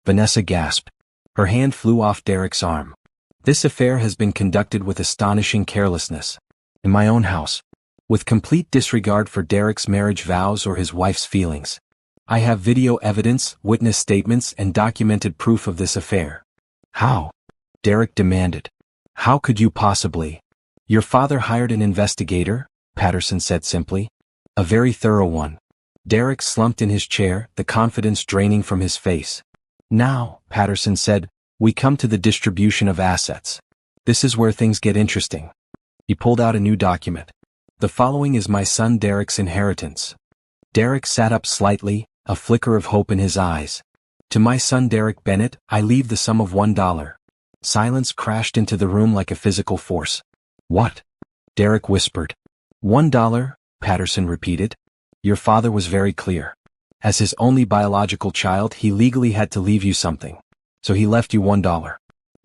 Vanessa gasped. Her hand flew off Derek's arm. This affair has been conducted with astonishing carelessness. In my own house. With complete disregard for Derek's marriage vows or his wife's feelings. I have video evidence, witness statements, and documented proof of this affair. How? Derek demanded. How could you possibly? Your father hired an investigator, Patterson said simply. A very thorough one. Derek slumped in his chair, the confidence draining from his face. Now, Patterson said, we come to the distribution of assets. This is where things get interesting. He pulled out a new document. The following is my son Derek's inheritance. Derek sat up slightly, a flicker of hope in his eyes. To my son Derek Bennett, I leave the sum of $1. Silence crashed into the room like a physical force. What? Derek whispered. $1, Patterson repeated. Your father was very clear. As his only biological child, he legally had to leave you something. So he left you $1.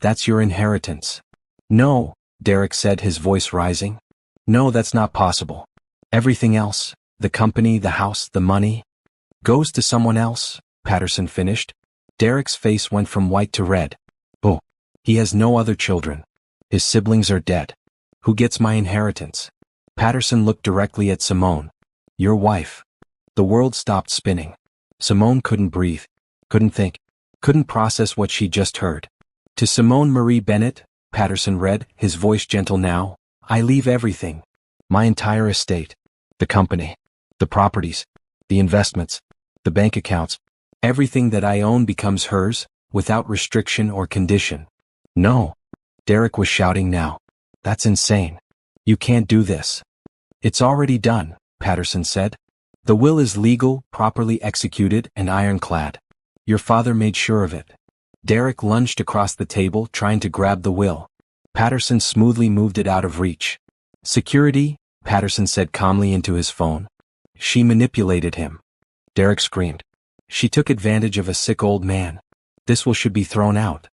That's your inheritance. No, Derek said, his voice rising. No, that's not possible. Everything else, the company, the house, the money, goes to someone else, Patterson finished. Derek's face went from white to red. Oh, he has no other children. His siblings are dead. Who gets my inheritance? Patterson looked directly at Simone. Your wife. The world stopped spinning. Simone couldn't breathe, couldn't think, couldn't process what she just heard. To Simone Marie Bennett, Patterson read, his voice gentle now, I leave everything. My entire estate. The company. The properties. The investments. The bank accounts. Everything that I own becomes hers, without restriction or condition. No. Derek was shouting now. That's insane. You can't do this. It's already done, Patterson said. The will is legal, properly executed, and ironclad. Your father made sure of it. Derek lunged across the table, trying to grab the will. Patterson smoothly moved it out of reach. Security, Patterson said calmly into his phone. She manipulated him. Derek screamed. She took advantage of a sick old man. This will should be thrown out.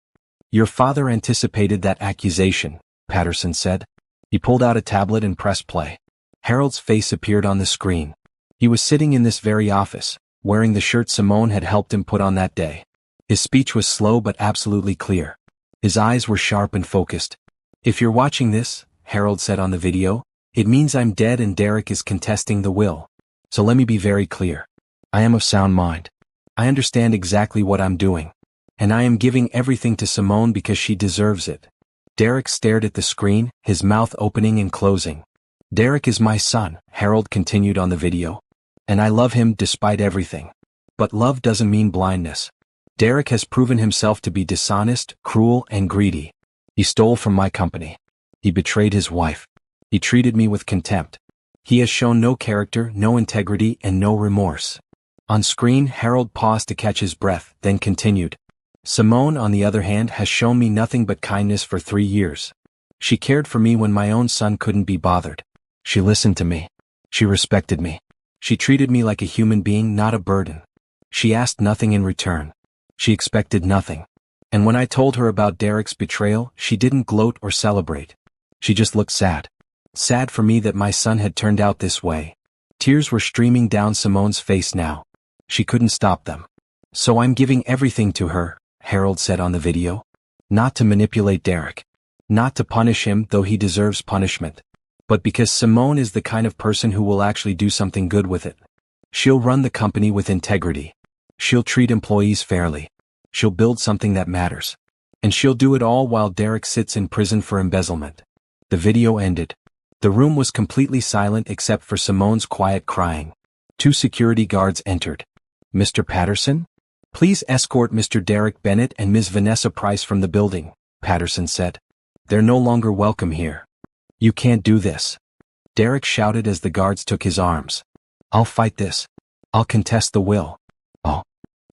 Your father anticipated that accusation, Patterson said. He pulled out a tablet and pressed play. Harold's face appeared on the screen. He was sitting in this very office, wearing the shirt Simone had helped him put on that day. His speech was slow but absolutely clear. His eyes were sharp and focused. If you're watching this, Harold said on the video, it means I'm dead and Derek is contesting the will. So let me be very clear. I am of sound mind. I understand exactly what I'm doing. And I am giving everything to Simone because she deserves it. Derek stared at the screen, his mouth opening and closing. Derek is my son, Harold continued on the video. And I love him despite everything. But love doesn't mean blindness. Derek has proven himself to be dishonest, cruel, and greedy. He stole from my company. He betrayed his wife. He treated me with contempt. He has shown no character, no integrity, and no remorse. On screen, Harold paused to catch his breath, then continued. Simone, on the other hand, has shown me nothing but kindness for 3 years. She cared for me when my own son couldn't be bothered. She listened to me. She respected me. She treated me like a human being, not a burden. She asked nothing in return. She expected nothing. And when I told her about Derek's betrayal, she didn't gloat or celebrate. She just looked sad. Sad for me that my son had turned out this way. Tears were streaming down Simone's face now. She couldn't stop them. So I'm giving everything to her, Harold said on the video. Not to manipulate Derek. Not to punish him, though he deserves punishment. But because Simone is the kind of person who will actually do something good with it. She'll run the company with integrity. She'll treat employees fairly. She'll build something that matters. And she'll do it all while Derek sits in prison for embezzlement. The video ended. The room was completely silent except for Simone's quiet crying. 2 security guards entered. Mr. Patterson? Please escort Mr. Derek Bennett and Ms. Vanessa Price from the building, Patterson said. They're no longer welcome here. You can't do this. Derek shouted as the guards took his arms. I'll fight this. I'll contest the will. Oh.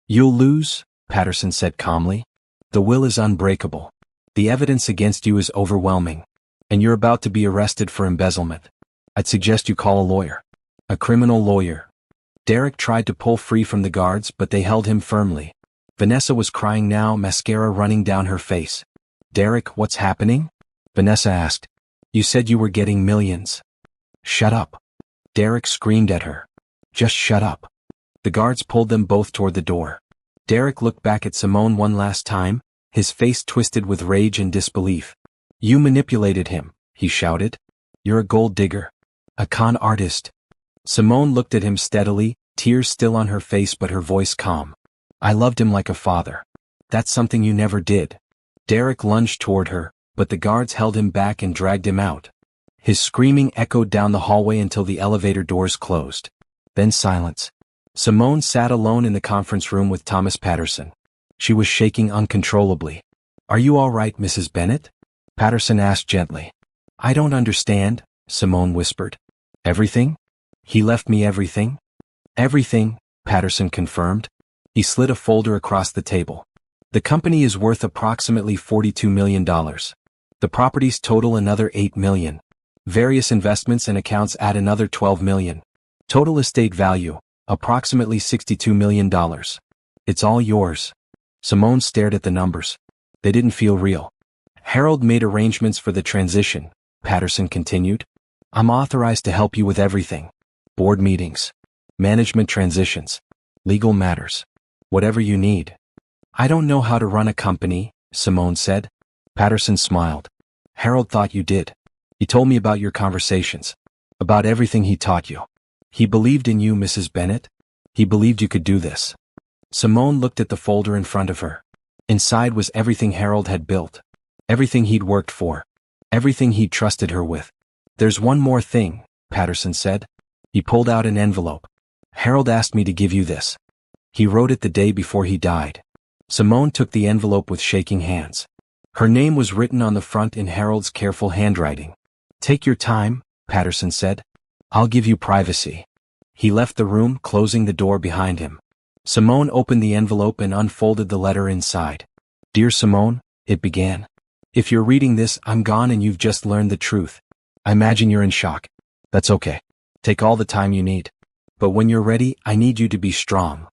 You'll lose, Patterson said calmly. The will is unbreakable. The evidence against you is overwhelming. And you're about to be arrested for embezzlement. I'd suggest you call a lawyer. A criminal lawyer. Derek tried to pull free from the guards, but they held him firmly. Vanessa was crying now, mascara running down her face. Derek, what's happening? Vanessa asked. You said you were getting millions. Shut up. Derek screamed at her. Just shut up. The guards pulled them both toward the door. Derek looked back at Simone one last time, his face twisted with rage and disbelief. You manipulated him, he shouted. You're a gold digger. A con artist. Simone looked at him steadily, tears still on her face but her voice calm. I loved him like a father. That's something you never did. Derek lunged toward her, but the guards held him back and dragged him out. His screaming echoed down the hallway until the elevator doors closed. Then silence. Simone sat alone in the conference room with Thomas Patterson. She was shaking uncontrollably. Are you all right, Mrs. Bennett? Patterson asked gently. I don't understand, Simone whispered. Everything? He left me everything? Everything, Patterson confirmed. He slid a folder across the table. The company is worth approximately $42 million. The properties total another $8 million. Various investments and accounts add another $12 million. Total estate value, approximately $62 million. It's all yours. Simone stared at the numbers. They didn't feel real. Harold made arrangements for the transition, Patterson continued. I'm authorized to help you with everything. Board meetings. Management transitions. Legal matters. Whatever you need. I don't know how to run a company, Simone said. Patterson smiled. Harold thought you did. He told me about your conversations. About everything he taught you. He believed in you, Mrs. Bennett. He believed you could do this. Simone looked at the folder in front of her. Inside was everything Harold had built. Everything he'd worked for. Everything he'd trusted her with. There's one more thing, Patterson said. He pulled out an envelope. Harold asked me to give you this. He wrote it the day before he died. Simone took the envelope with shaking hands. Her name was written on the front in Harold's careful handwriting. Take your time, Patterson said. I'll give you privacy. He left the room, closing the door behind him. Simone opened the envelope and unfolded the letter inside. Dear Simone, it began. If you're reading this, I'm gone and you've just learned the truth. I imagine you're in shock. That's okay. Take all the time you need. But when you're ready, I need you to be strong.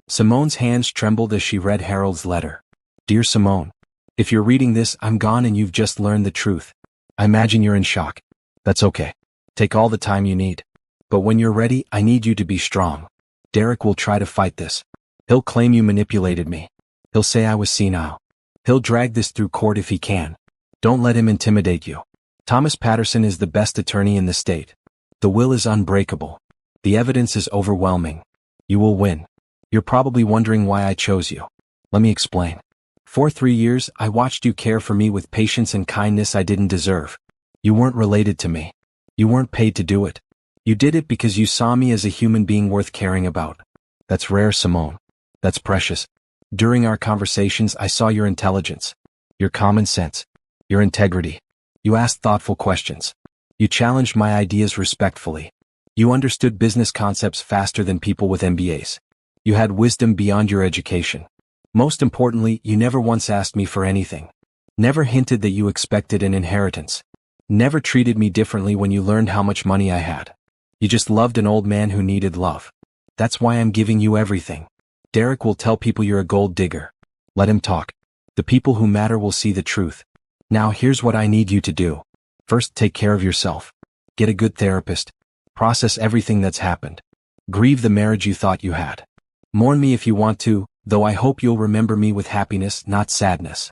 Simone's hands trembled as she read Harold's letter. Dear Simone, if you're reading this, I'm gone and you've just learned the truth. I imagine you're in shock. That's okay. Take all the time you need. But when you're ready, I need you to be strong. Derek will try to fight this. He'll claim you manipulated me. He'll say I was senile. He'll drag this through court if he can. Don't let him intimidate you. Thomas Patterson is the best attorney in the state. The will is unbreakable. The evidence is overwhelming. You will win. You're probably wondering why I chose you. Let me explain. For 3 years, I watched you care for me with patience and kindness I didn't deserve. You weren't related to me. You weren't paid to do it. You did it because you saw me as a human being worth caring about. That's rare, Simone. That's precious. During our conversations, I saw your intelligence, your common sense, your integrity. You asked thoughtful questions. You challenged my ideas respectfully. You understood business concepts faster than people with MBAs. You had wisdom beyond your education. Most importantly, you never once asked me for anything. Never hinted that you expected an inheritance. Never treated me differently when you learned how much money I had. You just loved an old man who needed love. That's why I'm giving you everything. Derek will tell people you're a gold digger. Let him talk. The people who matter will see the truth. Now here's what I need you to do. First, take care of yourself. Get a good therapist. Process everything that's happened. Grieve the marriage you thought you had. Mourn me if you want to, though I hope you'll remember me with happiness, not sadness.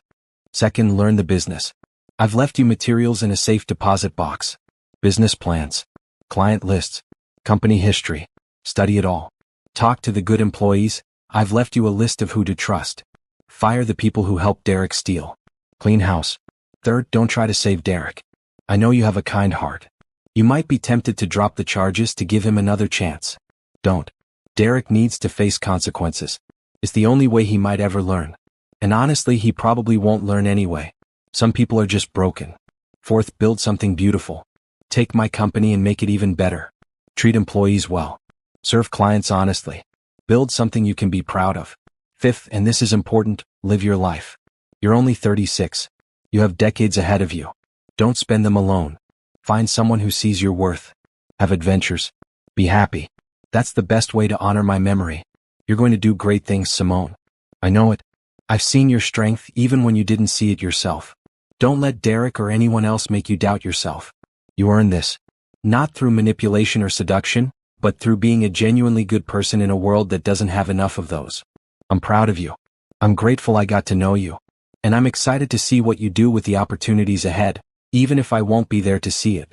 Second, learn the business. I've left you materials in a safe deposit box. Business plans, client lists, company history. Study it all. Talk to the good employees. I've left you a list of who to trust. Fire the people who helped Derek steal. Clean house. Third, don't try to save Derek. I know you have a kind heart. You might be tempted to drop the charges to give him another chance. Don't. Derek needs to face consequences. It's the only way he might ever learn. And honestly, he probably won't learn anyway. Some people are just broken. Fourth, build something beautiful. Take my company and make it even better. Treat employees well. Serve clients honestly. Build something you can be proud of. Fifth, and this is important, live your life. You're only 36. You have decades ahead of you. Don't spend them alone. Find someone who sees your worth. Have adventures. Be happy. That's the best way to honor my memory. You're going to do great things, Simone. I know it. I've seen your strength even when you didn't see it yourself. Don't let Derek or anyone else make you doubt yourself. You earned this. Not through manipulation or seduction, but through being a genuinely good person in a world that doesn't have enough of those. I'm proud of you. I'm grateful I got to know you. And I'm excited to see what you do with the opportunities ahead, even if I won't be there to see it.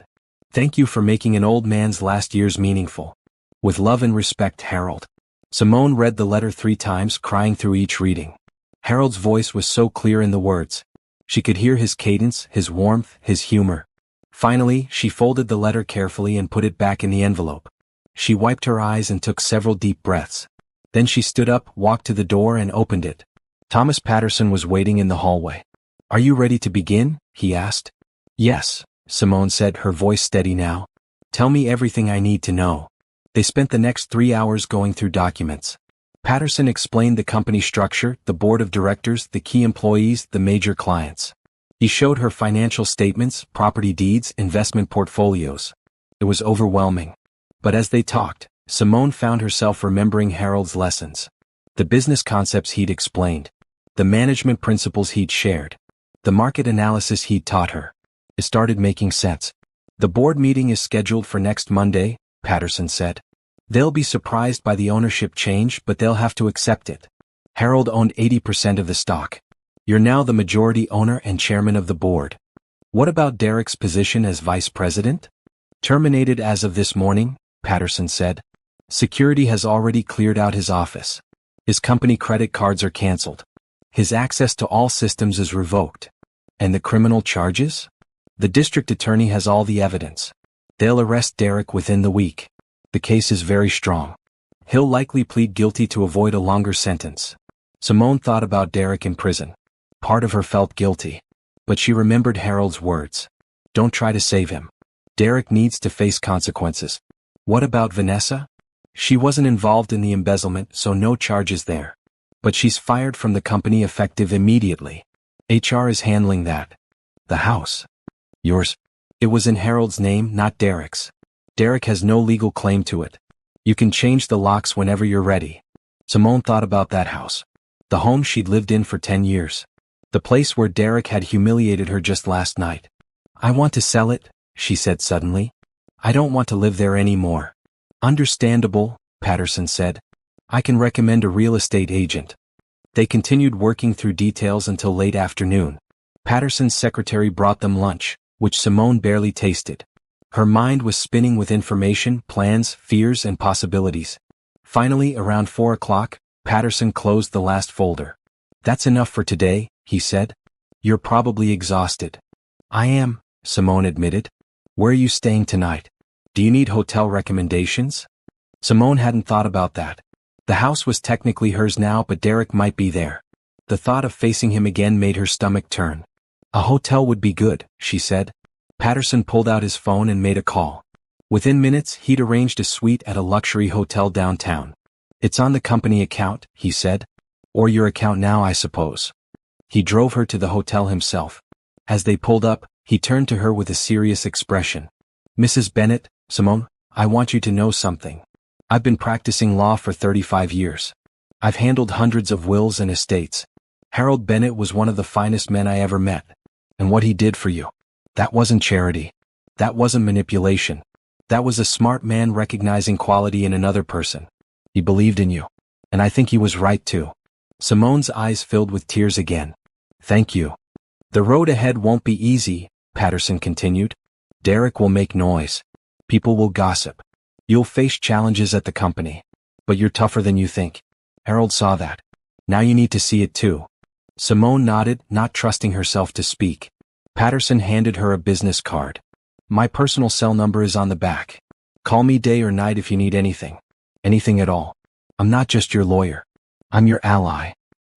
Thank you for making an old man's last years meaningful. With love and respect, Harold. Simone read the letter 3 times, crying through each reading. Harold's voice was so clear in the words. She could hear his cadence, his warmth, his humor. Finally, she folded the letter carefully and put it back in the envelope. She wiped her eyes and took several deep breaths. Then she stood up, walked to the door and opened it. Thomas Patterson was waiting in the hallway. "Are you ready to begin?" he asked. "Yes," Simone said, her voice steady now. "Tell me everything I need to know." They spent the next 3 hours going through documents. Patterson explained the company structure, the board of directors, the key employees, the major clients. He showed her financial statements, property deeds, investment portfolios. It was overwhelming. But as they talked, Simone found herself remembering Harold's lessons. The business concepts he'd explained. The management principles he'd shared. The market analysis he'd taught her. It started making sense. "The board meeting is scheduled for next Monday," Patterson said. "They'll be surprised by the ownership change, but they'll have to accept it. Harold owned 80% of the stock. You're now the majority owner and chairman of the board. What about Derek's position as vice president?" "Terminated as of this morning," Patterson said. "Security has already cleared out his office. His company credit cards are canceled. His access to all systems is revoked. And the criminal charges? The district attorney has all the evidence. They'll arrest Derek within the week. The case is very strong. He'll likely plead guilty to avoid a longer sentence." Simone thought about Derek in prison. Part of her felt guilty. But she remembered Harold's words. Don't try to save him. Derek needs to face consequences. What about Vanessa? She wasn't involved in the embezzlement, so no charges there. But she's fired from the company effective immediately. HR is handling that. The house. Yours. It was in Harold's name, not Derek's. Derek has no legal claim to it. You can change the locks whenever you're ready. Simone thought about that house. The home she'd lived in for 10 years. The place where Derek had humiliated her just last night. "I want to sell it," she said suddenly. "I don't want to live there anymore." "Understandable," Patterson said. "I can recommend a real estate agent." They continued working through details until late afternoon. Patterson's secretary brought them lunch, which Simone barely tasted. Her mind was spinning with information, plans, fears, and possibilities. Finally, around 4 o'clock, Patterson closed the last folder. "That's enough for today," he said. "You're probably exhausted." "I am," Simone admitted. "Where are you staying tonight? Do you need hotel recommendations?" Simone hadn't thought about that. The house was technically hers now, but Derek might be there. The thought of facing him again made her stomach turn. "A hotel would be good," she said. Patterson pulled out his phone and made a call. Within minutes, he'd arranged a suite at a luxury hotel downtown. "It's on the company account," he said. "Or your account now, I suppose." He drove her to the hotel himself. As they pulled up, he turned to her with a serious expression. "Mrs. Bennett, Simone, I want you to know something. I've been practicing law for 35 years. I've handled hundreds of wills and estates. Harold Bennett was one of the finest men I ever met. And what he did for you. That wasn't charity. That wasn't manipulation. That was a smart man recognizing quality in another person. He believed in you. And I think he was right too. Simone's eyes filled with tears again. Thank you. The road ahead won't be easy, Patterson continued. Derek will make noise. People will gossip. You'll face challenges at the company. But you're tougher than you think. Harold saw that. Now you need to see it too. Simone nodded, not trusting herself to speak. Patterson handed her a business card. My personal cell number is on the back. Call me day or night if you need anything. Anything at all. I'm not just your lawyer. I'm your ally.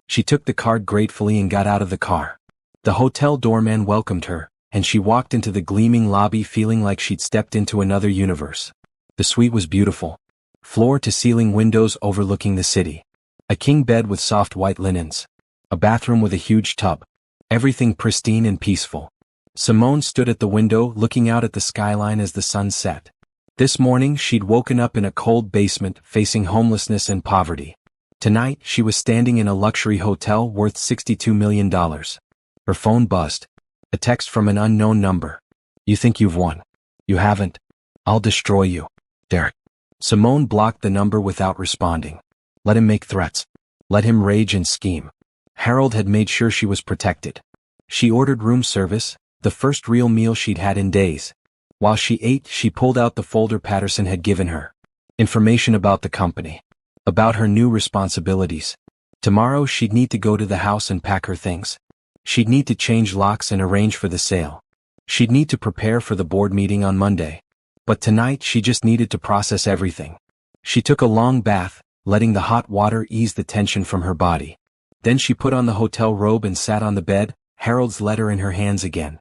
She took the card gratefully and got out of the car. The hotel doorman welcomed her, and she walked into the gleaming lobby feeling like she'd stepped into another universe. The suite was beautiful. Floor-to-ceiling windows overlooking the city. A king bed with soft white linens. A bathroom with a huge tub. Everything pristine and peaceful. Simone stood at the window looking out at the skyline as the sun set. This morning she'd woken up in a cold basement facing homelessness and poverty. Tonight she was standing in a luxury hotel worth $62 million. Her phone buzzed. A text from an unknown number. You think you've won. You haven't. I'll destroy you. Derek. Simone blocked the number without responding. Let him make threats. Let him rage and scheme. Harold had made sure she was protected. She ordered room service, the first real meal she'd had in days. While she ate, she pulled out the folder Patterson had given her. Information about the company. About her new responsibilities. Tomorrow she'd need to go to the house and pack her things. She'd need to change locks and arrange for the sale. She'd need to prepare for the board meeting on Monday. But tonight she just needed to process everything. She took a long bath, letting the hot water ease the tension from her body. Then she put on the hotel robe and sat on the bed, Harold's letter in her hands again.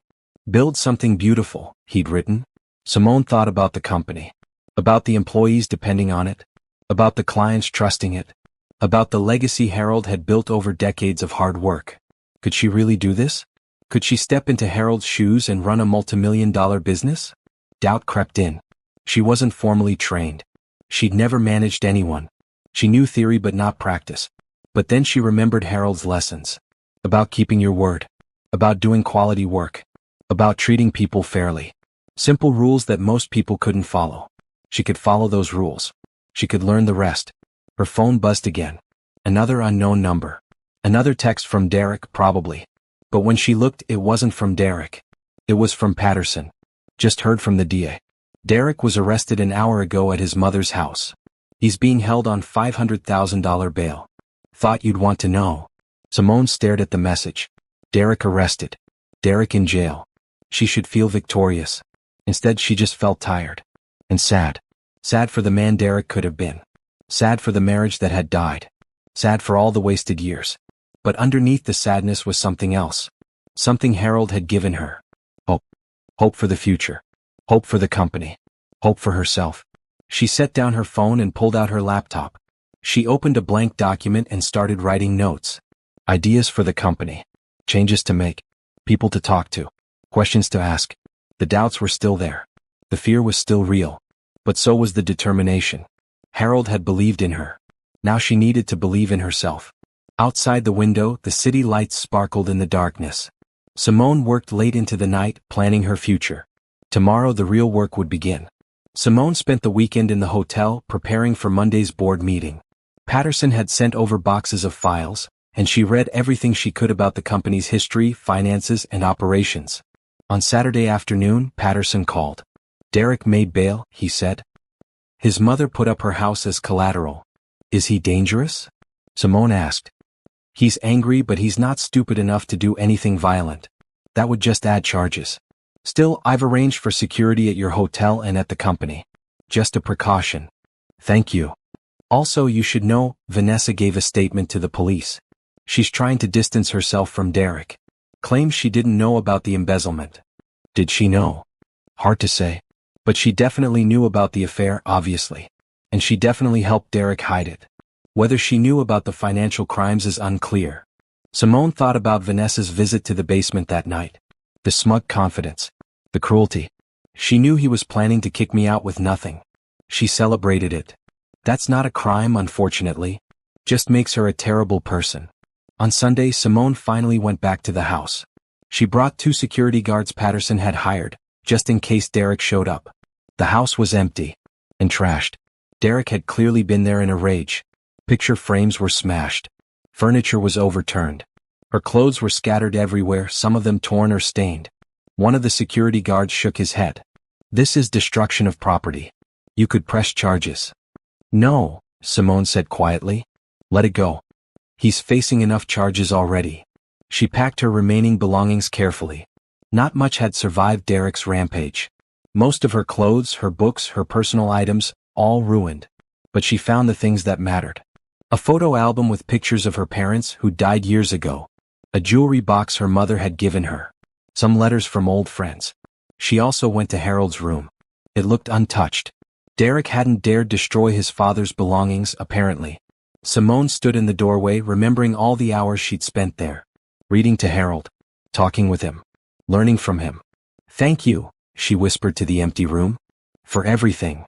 Build something beautiful, he'd written. Simone thought about the company. About the employees depending on it. About the clients trusting it. About the legacy Harold had built over decades of hard work. Could she really do this? Could she step into Harold's shoes and run a multimillion-dollar business? Doubt crept in. She wasn't formally trained. She'd never managed anyone. She knew theory but not practice. But then she remembered Harold's lessons. About keeping your word. About doing quality work. About treating people fairly. Simple rules that most people couldn't follow. She could follow those rules. She could learn the rest. Her phone buzzed again. Another unknown number. Another text from Derek, probably. But when she looked, it wasn't from Derek. It was from Patterson. Just heard from the DA. Derek was arrested an hour ago at his mother's house. He's being held on $500,000 bail. Thought you'd want to know. Simone stared at the message. Derek arrested. Derek in jail. She should feel victorious. Instead she just felt tired. And sad. Sad for the man Derek could have been. Sad for the marriage that had died. Sad for all the wasted years. But underneath the sadness was something else. Something Harold had given her. Hope. Hope for the future. Hope for the company. Hope for herself. She set down her phone and pulled out her laptop. She opened a blank document and started writing notes. Ideas for the company. Changes to make. People to talk to. Questions to ask. The doubts were still there. The fear was still real. But so was the determination. Harold had believed in her. Now she needed to believe in herself. Outside the window, the city lights sparkled in the darkness. Simone worked late into the night, planning her future. Tomorrow the real work would begin. Simone spent the weekend in the hotel, preparing for Monday's board meeting. Patterson had sent over boxes of files, and she read everything she could about the company's history, finances, and operations. On Saturday afternoon, Patterson called. Derek made bail, he said. His mother put up her house as collateral. Is he dangerous? Simone asked. He's angry, but he's not stupid enough to do anything violent. That would just add charges. Still, I've arranged for security at your hotel and at the company. Just a precaution. Thank you. Also, you should know, Vanessa gave a statement to the police. She's trying to distance herself from Derek. Claims she didn't know about the embezzlement. Did she know? Hard to say. But she definitely knew about the affair, obviously. And she definitely helped Derek hide it. Whether she knew about the financial crimes is unclear. Simone thought about Vanessa's visit to the basement that night. The smug confidence. The cruelty. She knew he was planning to kick me out with nothing. She celebrated it. That's not a crime, unfortunately. Just makes her a terrible person. On Sunday, Simone finally went back to the house. She brought 2 security guards Patterson had hired, just in case Derek showed up. The house was empty and trashed. Derek had clearly been there in a rage. Picture frames were smashed. Furniture was overturned. Her clothes were scattered everywhere, some of them torn or stained. One of the security guards shook his head. "This is destruction of property. You could press charges." "No," Simone said quietly. "Let it go. He's facing enough charges already." She packed her remaining belongings carefully. Not much had survived Derek's rampage. Most of her clothes, her books, her personal items, all ruined. But she found the things that mattered. A photo album with pictures of her parents who died years ago. A jewelry box her mother had given her. Some letters from old friends. She also went to Harold's room. It looked untouched. Derek hadn't dared destroy his father's belongings, apparently. Simone stood in the doorway, remembering all the hours she'd spent there. Reading to Harold. Talking with him. Learning from him. "Thank you," she whispered to the empty room. "For everything."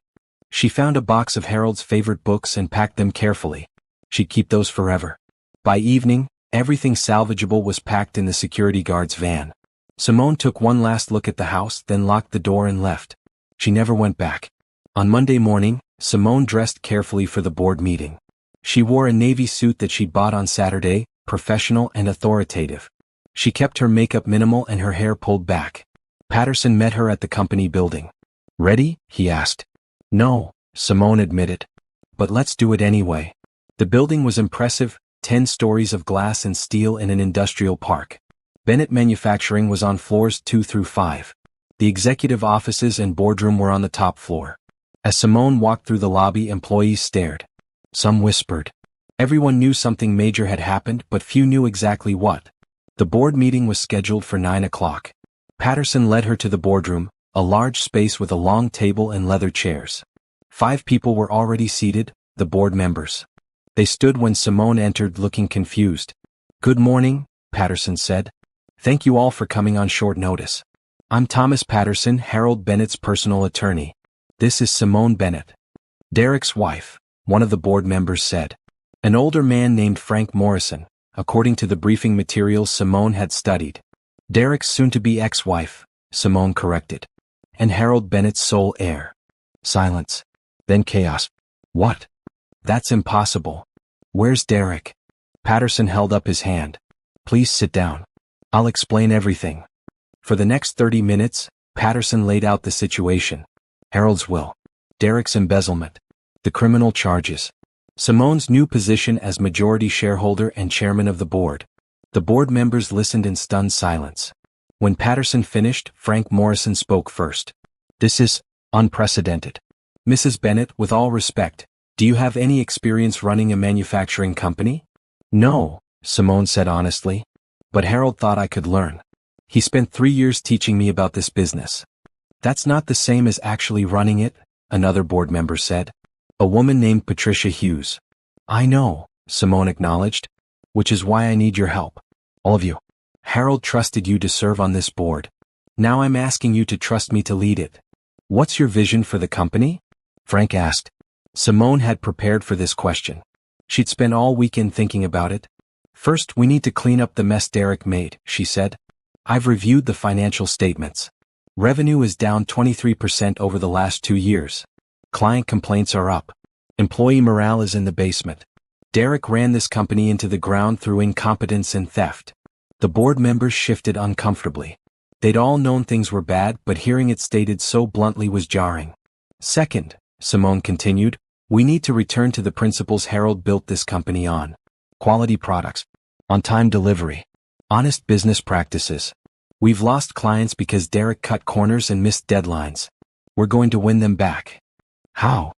She found a box of Harold's favorite books and packed them carefully. She'd keep those forever. By evening, everything salvageable was packed in the security guard's van. Simone took one last look at the house, then locked the door and left. She never went back. On Monday morning, Simone dressed carefully for the board meeting. She wore a navy suit that she'd bought on Saturday, professional and authoritative. She kept her makeup minimal and her hair pulled back. Patterson met her at the company building. "Ready?" he asked. "No," Simone admitted. "But let's do it anyway." The building was impressive, 10 stories of glass and steel in an industrial park. Bennett Manufacturing was on floors 2 through 5. The executive offices and boardroom were on the top floor. As Simone walked through the lobby, employees stared. Some whispered. Everyone knew something major had happened, but few knew exactly what. The board meeting was scheduled for 9 o'clock. Patterson led her to the boardroom, a large space with a long table and leather chairs. 5 people were already seated, the board members. They stood when Simone entered, looking confused. "Good morning," Patterson said. "Thank you all for coming on short notice. I'm Thomas Patterson, Harold Bennett's personal attorney. This is Simone Bennett, Derek's wife," one of the board members said. An older man named Frank Morrison, according to the briefing materials Simone had studied. Derek's soon-to-be ex-wife, Simone corrected. And Harold Bennett's sole heir. Silence. Then chaos. "What? That's impossible. Where's Derek?" Patterson held up his hand. "Please sit down. I'll explain everything." For the next 30 minutes, Patterson laid out the situation. Harold's will. Derek's embezzlement. The criminal charges. Simone's new position as majority shareholder and chairman of the board. The board members listened in stunned silence. When Patterson finished, Frank Morrison spoke first. "This is unprecedented. Mrs. Bennett, with all respect, do you have any experience running a manufacturing company?" "No," Simone said honestly. "But Harold thought I could learn. He spent 3 years teaching me about this business." "That's not the same as actually running it," another board member said. A woman named Patricia Hughes. "I know," Simone acknowledged. "Which is why I need your help. All of you. Harold trusted you to serve on this board. Now I'm asking you to trust me to lead it. What's your vision for the company?" Frank asked. Simone had prepared for this question. She'd spent all weekend thinking about it. "First, we need to clean up the mess Derek made," she said. "I've reviewed the financial statements. Revenue is down 23% over the last 2 years. Client complaints are up. Employee morale is in the basement. Derek ran this company into the ground through incompetence and theft." The board members shifted uncomfortably. They'd all known things were bad, but hearing it stated so bluntly was jarring. "Second," Simone continued, "we need to return to the principles Harold built this company on. Quality products. On-time delivery. Honest business practices. We've lost clients because Derek cut corners and missed deadlines. We're going to win them back." "How?"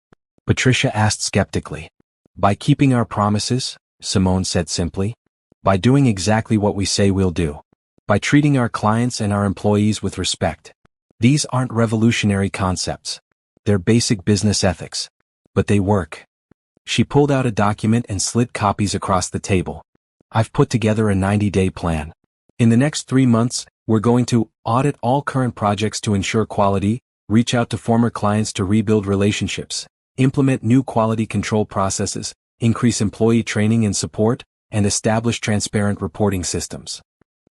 Patricia asked skeptically. "By keeping our promises," Simone said simply. "By doing exactly what we say we'll do. By treating our clients and our employees with respect. These aren't revolutionary concepts. They're basic business ethics. But they work." She pulled out a document and slid copies across the table. "I've put together a 90-day plan. In the next 3 months, we're going to audit all current projects to ensure quality, reach out to former clients to rebuild relationships, implement new quality control processes, increase employee training and support, and establish transparent reporting systems."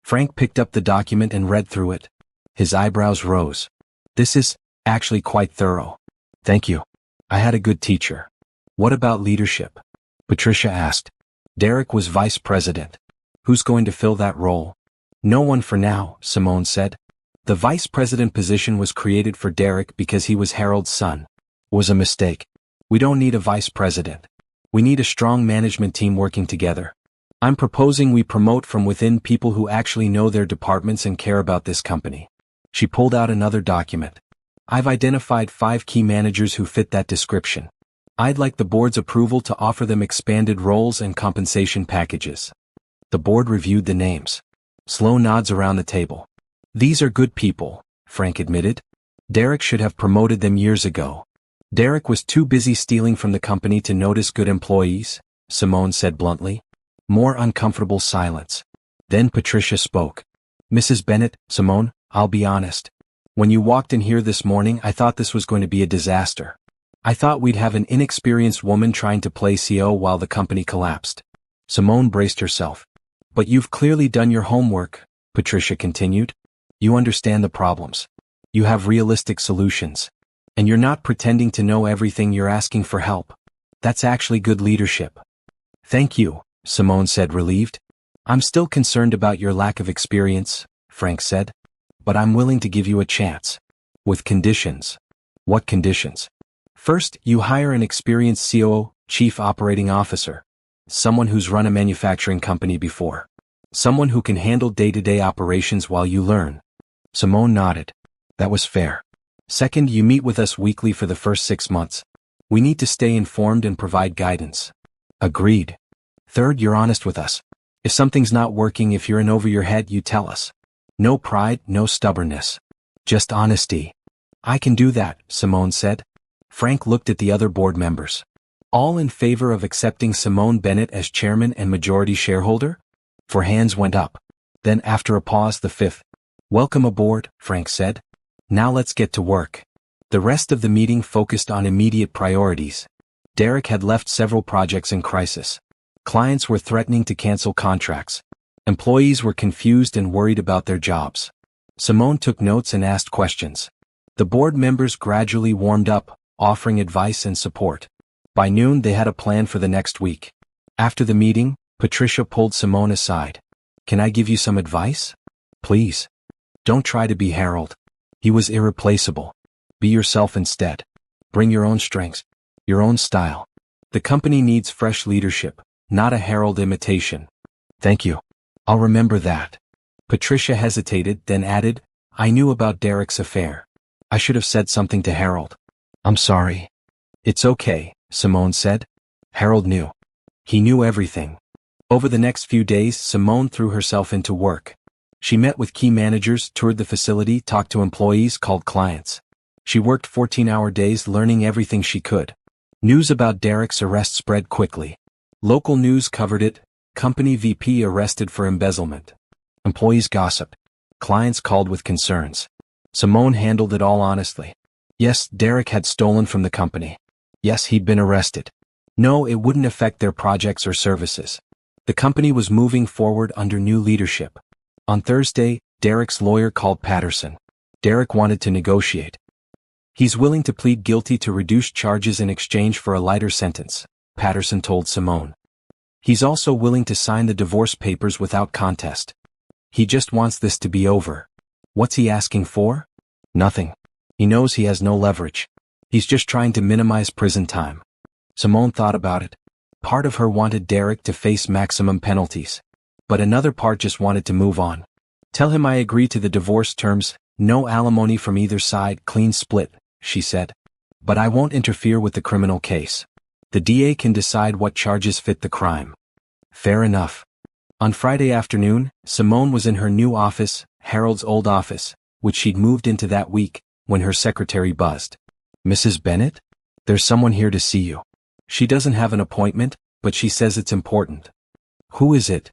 Frank picked up the document and read through it. His eyebrows rose. This is actually quite thorough. Thank you. I had a good teacher. What about leadership? Patricia asked. Derek was vice president. Who's going to fill that role? No one for now, Simone said. The vice president position was created for Derek because he was Harold's son. Was a mistake. We don't need a vice president. We need a strong management team working together. I'm proposing we promote from within people who actually know their departments and care about this company. She pulled out another document. I've identified 5 key managers who fit that description. I'd like the board's approval to offer them expanded roles and compensation packages. The board reviewed the names. Slow nods around the table. These are good people, Frank admitted. Derek should have promoted them years ago. Derek was too busy stealing from the company to notice good employees, Simone said bluntly. More uncomfortable silence. Then Patricia spoke. Mrs. Bennett, Simone, I'll be honest. When you walked in here this morning, I thought this was going to be a disaster. I thought we'd have an inexperienced woman trying to play CO while the company collapsed. Simone braced herself. But you've clearly done your homework, Patricia continued. You understand the problems. You have realistic solutions. And you're not pretending to know everything, you're asking for help. That's actually good leadership. Thank you, Simone said, relieved. I'm still concerned about your lack of experience, Frank said. But I'm willing to give you a chance. With conditions. What conditions? First, you hire an experienced COO, Chief Operating Officer. Someone who's run a manufacturing company before. Someone who can handle day-to-day operations while you learn. Simone nodded. That was fair. Second, you meet with us weekly for the first 6 months. We need to stay informed and provide guidance. Agreed. Third, you're honest with us. If something's not working, if you're in over your head, you tell us. No pride, no stubbornness. Just honesty. I can do that, Simone said. Frank looked at the other board members. All in favor of accepting Simone Bennett as chairman and majority shareholder? 4 hands went up. Then after a pause, the 5th. Welcome aboard, Frank said. Now let's get to work. The rest of the meeting focused on immediate priorities. Derek had left several projects in crisis. Clients were threatening to cancel contracts. Employees were confused and worried about their jobs. Simone took notes and asked questions. The board members gradually warmed up, offering advice and support. By noon, they had a plan for the next week. After the meeting, Patricia pulled Simone aside. Can I give you some advice? Please. Don't try to be Harold. He was irreplaceable. Be yourself instead. Bring your own strengths, your own style. The company needs fresh leadership, not a Harold imitation. Thank you. I'll remember that. Patricia hesitated, then added, I knew about Derek's affair. I should have said something to Harold. I'm sorry. It's okay, Simone said. Harold knew. He knew everything. Over the next few days, Simone threw herself into work. She met with key managers, toured the facility, talked to employees, called clients. She worked 14-hour days learning everything she could. News about Derek's arrest spread quickly. Local news covered it. Company VP arrested for embezzlement. Employees gossiped. Clients called with concerns. Simone handled it all honestly. Yes, Derek had stolen from the company. Yes, he'd been arrested. No, it wouldn't affect their projects or services. The company was moving forward under new leadership. On Thursday, Derek's lawyer called Patterson. Derek wanted to negotiate. He's willing to plead guilty to reduce charges in exchange for a lighter sentence, Patterson told Simone. He's also willing to sign the divorce papers without contest. He just wants this to be over. What's he asking for? Nothing. He knows he has no leverage. He's just trying to minimize prison time. Simone thought about it. Part of her wanted Derek to face maximum penalties. But another part just wanted to move on. Tell him I agree to the divorce terms, no alimony from either side, clean split, she said. But I won't interfere with the criminal case. The DA can decide what charges fit the crime. Fair enough. On Friday afternoon, Simone was in her new office, Harold's old office, which she'd moved into that week, when her secretary buzzed. Mrs. Bennett? There's someone here to see you. She doesn't have an appointment, but she says it's important. Who is it?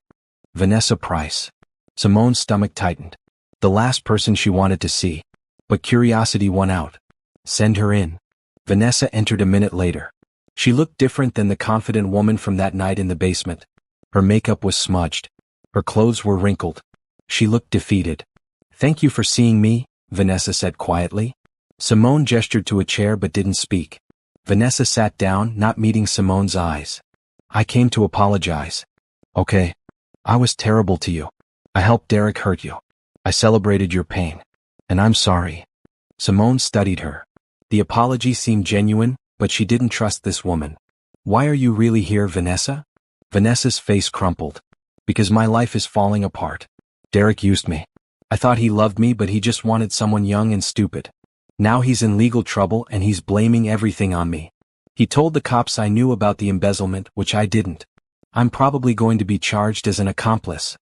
Vanessa Price. Simone's stomach tightened. The last person she wanted to see. But curiosity won out. Send her in. Vanessa entered a minute later. She looked different than the confident woman from that night in the basement. Her makeup was smudged. Her clothes were wrinkled. She looked defeated. "Thank you for seeing me," Vanessa said quietly. Simone gestured to a chair but didn't speak. Vanessa sat down, not meeting Simone's eyes. "I came to apologize." "Okay. I was terrible to you. I helped Derek hurt you. I celebrated your pain. And I'm sorry." Simone studied her. The apology seemed genuine, but she didn't trust this woman. "Why are you really here, Vanessa?" Vanessa's face crumpled. "Because my life is falling apart. Derek used me. I thought he loved me, but he just wanted someone young and stupid. Now he's in legal trouble and he's blaming everything on me. He told the cops I knew about the embezzlement, which I didn't. I'm probably going to be charged as an accomplice.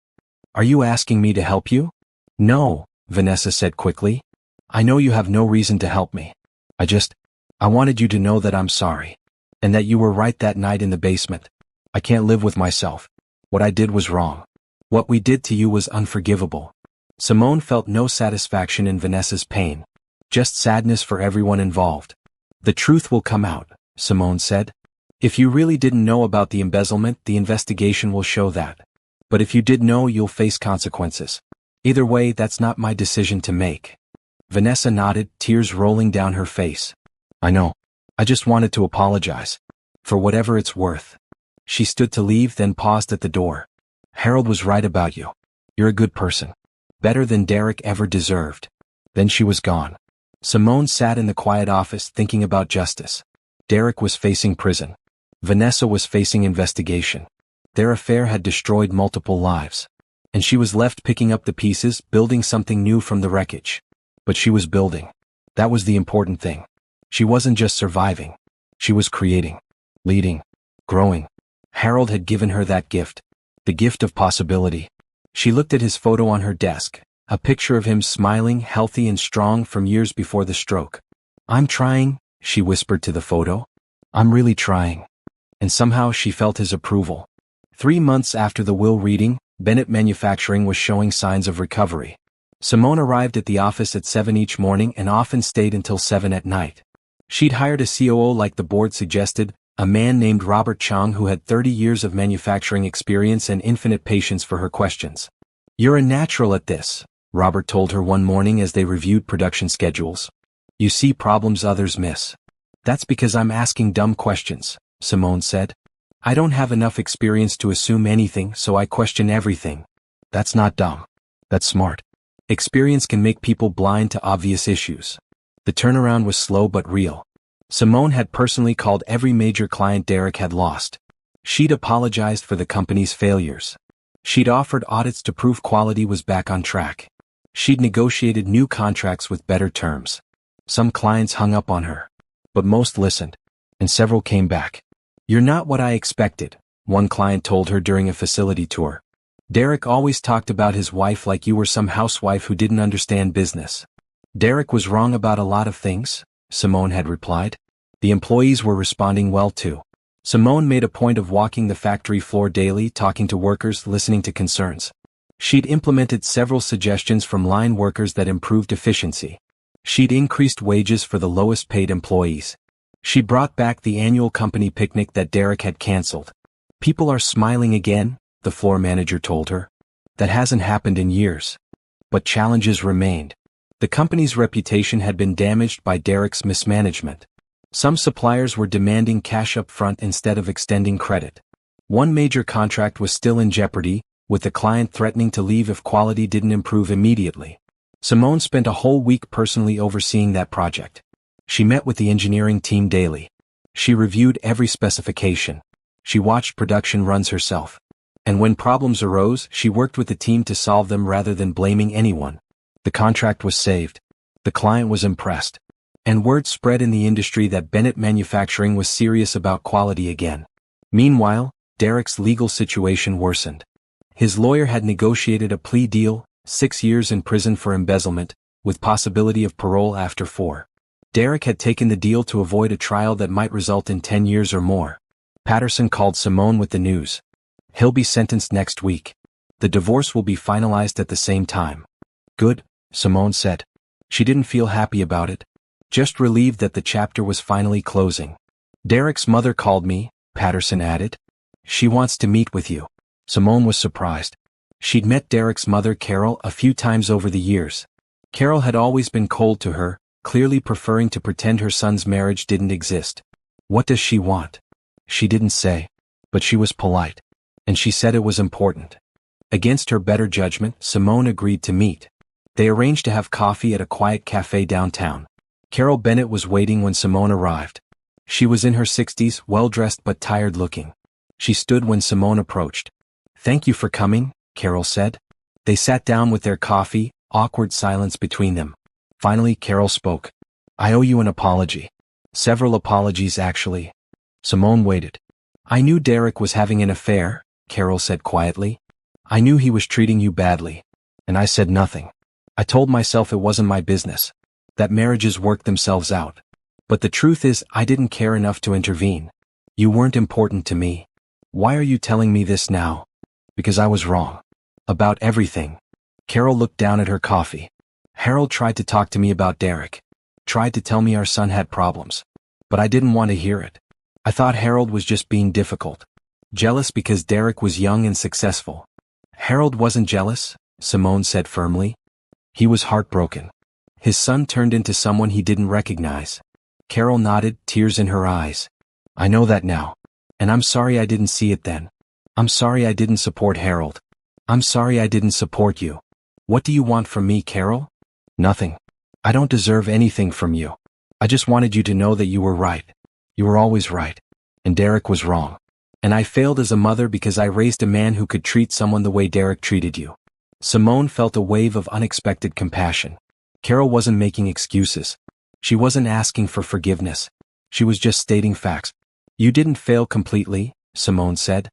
Are you asking me to help you?" "No," Vanessa said quickly. "I know you have no reason to help me. I wanted you to know that I'm sorry. And that you were right that night in the basement. I can't live with myself. What I did was wrong. What we did to you was unforgivable." Simone felt no satisfaction in Vanessa's pain. Just sadness for everyone involved. "The truth will come out," Simone said. "If you really didn't know about the embezzlement, the investigation will show that. But if you did know, you'll face consequences. Either way, that's not my decision to make." Vanessa nodded, tears rolling down her face. "I know. I just wanted to apologize. For whatever it's worth." She stood to leave, then paused at the door. "Harold was right about you. You're a good person. Better than Derek ever deserved." Then she was gone. Simone sat in the quiet office thinking about justice. Derek was facing prison. Vanessa was facing investigation. Their affair had destroyed multiple lives. And she was left picking up the pieces, building something new from the wreckage. But she was building. That was the important thing. She wasn't just surviving. She was creating, leading, growing. Harold had given her that gift. The gift of possibility. She looked at his photo on her desk, a picture of him smiling, healthy and strong from years before the stroke. "I'm trying," she whispered to the photo. "I'm really trying." And somehow she felt his approval. 3 months after the will reading, Bennett Manufacturing was showing signs of recovery. Simone arrived at the office at 7 each morning and often stayed until 7 at night. She'd hired a COO like the board suggested, a man named Robert Chong who had 30 years of manufacturing experience and infinite patience for her questions. "You're a natural at this," Robert told her one morning as they reviewed production schedules. "You see problems others miss." "That's because I'm asking dumb questions," Simone said. "I don't have enough experience to assume anything, so I question everything." "That's not dumb. That's smart. Experience can make people blind to obvious issues." The turnaround was slow but real. Simone had personally called every major client Derek had lost. She'd apologized for the company's failures. She'd offered audits to prove quality was back on track. She'd negotiated new contracts with better terms. Some clients hung up on her. But most listened. And several came back. "You're not what I expected," one client told her during a facility tour. "Derek always talked about his wife like you were some housewife who didn't understand business." "Derek was wrong about a lot of things," Simone had replied. The employees were responding well too. Simone made a point of walking the factory floor daily, talking to workers, listening to concerns. She'd implemented several suggestions from line workers that improved efficiency. She'd increased wages for the lowest paid employees. She brought back the annual company picnic that Derek had canceled. "People are smiling again," the floor manager told her. "That hasn't happened in years." But challenges remained. The company's reputation had been damaged by Derek's mismanagement. Some suppliers were demanding cash up front instead of extending credit. One major contract was still in jeopardy, with the client threatening to leave if quality didn't improve immediately. Simone spent a whole week personally overseeing that project. She met with the engineering team daily. She reviewed every specification. She watched production runs herself. And when problems arose, she worked with the team to solve them rather than blaming anyone. The contract was saved. The client was impressed. And word spread in the industry that Bennett Manufacturing was serious about quality again. Meanwhile, Derek's legal situation worsened. His lawyer had negotiated a plea deal, 6 years in prison for embezzlement, with possibility of parole after 4. Derek had taken the deal to avoid a trial that might result in 10 years or more. Patterson called Simone with the news. "He'll be sentenced next week. The divorce will be finalized at the same time." "Good," Simone said. She didn't feel happy about it. Just relieved that the chapter was finally closing. "Derek's mother called me," Patterson added. "She wants to meet with you." Simone was surprised. She'd met Derek's mother Carol a few times over the years. Carol had always been cold to her, clearly preferring to pretend her son's marriage didn't exist. What does she want? She didn't say. But she was polite. And she said it was important. Against her better judgment, Simone agreed to meet. They arranged to have coffee at a quiet cafe downtown. Carol Bennett was waiting when Simone arrived. She was in her 60s, well-dressed but tired-looking. She stood when Simone approached. "Thank you for coming," Carol said. They sat down with their coffee, awkward silence between them. Finally, Carol spoke. "I owe you an apology. Several apologies, actually." Simone waited. "I knew Derek was having an affair," Carol said quietly. "I knew he was treating you badly. And I said nothing. I told myself it wasn't my business. That marriages work themselves out. But the truth is, I didn't care enough to intervene. You weren't important to me. Why are you telling me this now?" "Because I was wrong. About everything." Carol looked down at her coffee. "Harold tried to talk to me about Derek. Tried to tell me our son had problems. But I didn't want to hear it. I thought Harold was just being difficult. Jealous because Derek was young and successful." "Harold wasn't jealous," Simone said firmly. "He was heartbroken. His son turned into someone he didn't recognize." Carol nodded, tears in her eyes. "I know that now. And I'm sorry I didn't see it then. I'm sorry I didn't support Harold. I'm sorry I didn't support you." "What do you want from me, Carol?" "Nothing. I don't deserve anything from you. I just wanted you to know that you were right. You were always right. And Derek was wrong. And I failed as a mother because I raised a man who could treat someone the way Derek treated you." Simone felt a wave of unexpected compassion. Carol wasn't making excuses. She wasn't asking for forgiveness. She was just stating facts. "You didn't fail completely," Simone said.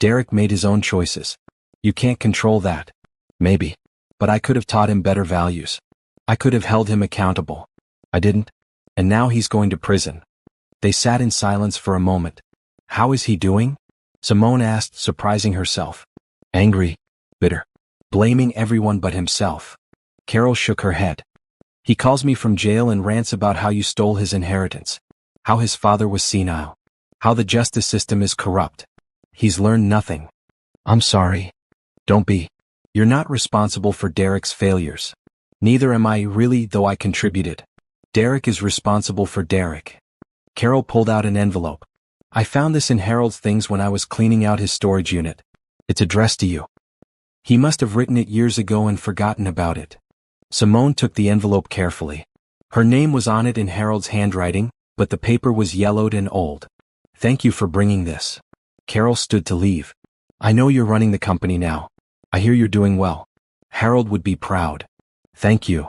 "Derek made his own choices. You can't control that." "Maybe. But I could have taught him better values. I could have held him accountable. I didn't. And now he's going to prison." They sat in silence for a moment. "How is he doing?" Simone asked, surprising herself. "Angry. Bitter. Blaming everyone but himself." Carol shook her head. "He calls me from jail and rants about how you stole his inheritance. How his father was senile. How the justice system is corrupt. He's learned nothing." "I'm sorry." "Don't be. You're not responsible for Derek's failures. Neither am I really, though I contributed. Derek is responsible for Derek." Carol pulled out an envelope. "I found this in Harold's things when I was cleaning out his storage unit. It's addressed to you. He must have written it years ago and forgotten about it." Simone took the envelope carefully. Her name was on it in Harold's handwriting, but the paper was yellowed and old. "Thank you for bringing this." Carol stood to leave. "I know you're running the company now. I hear you're doing well. Harold would be proud." "Thank you."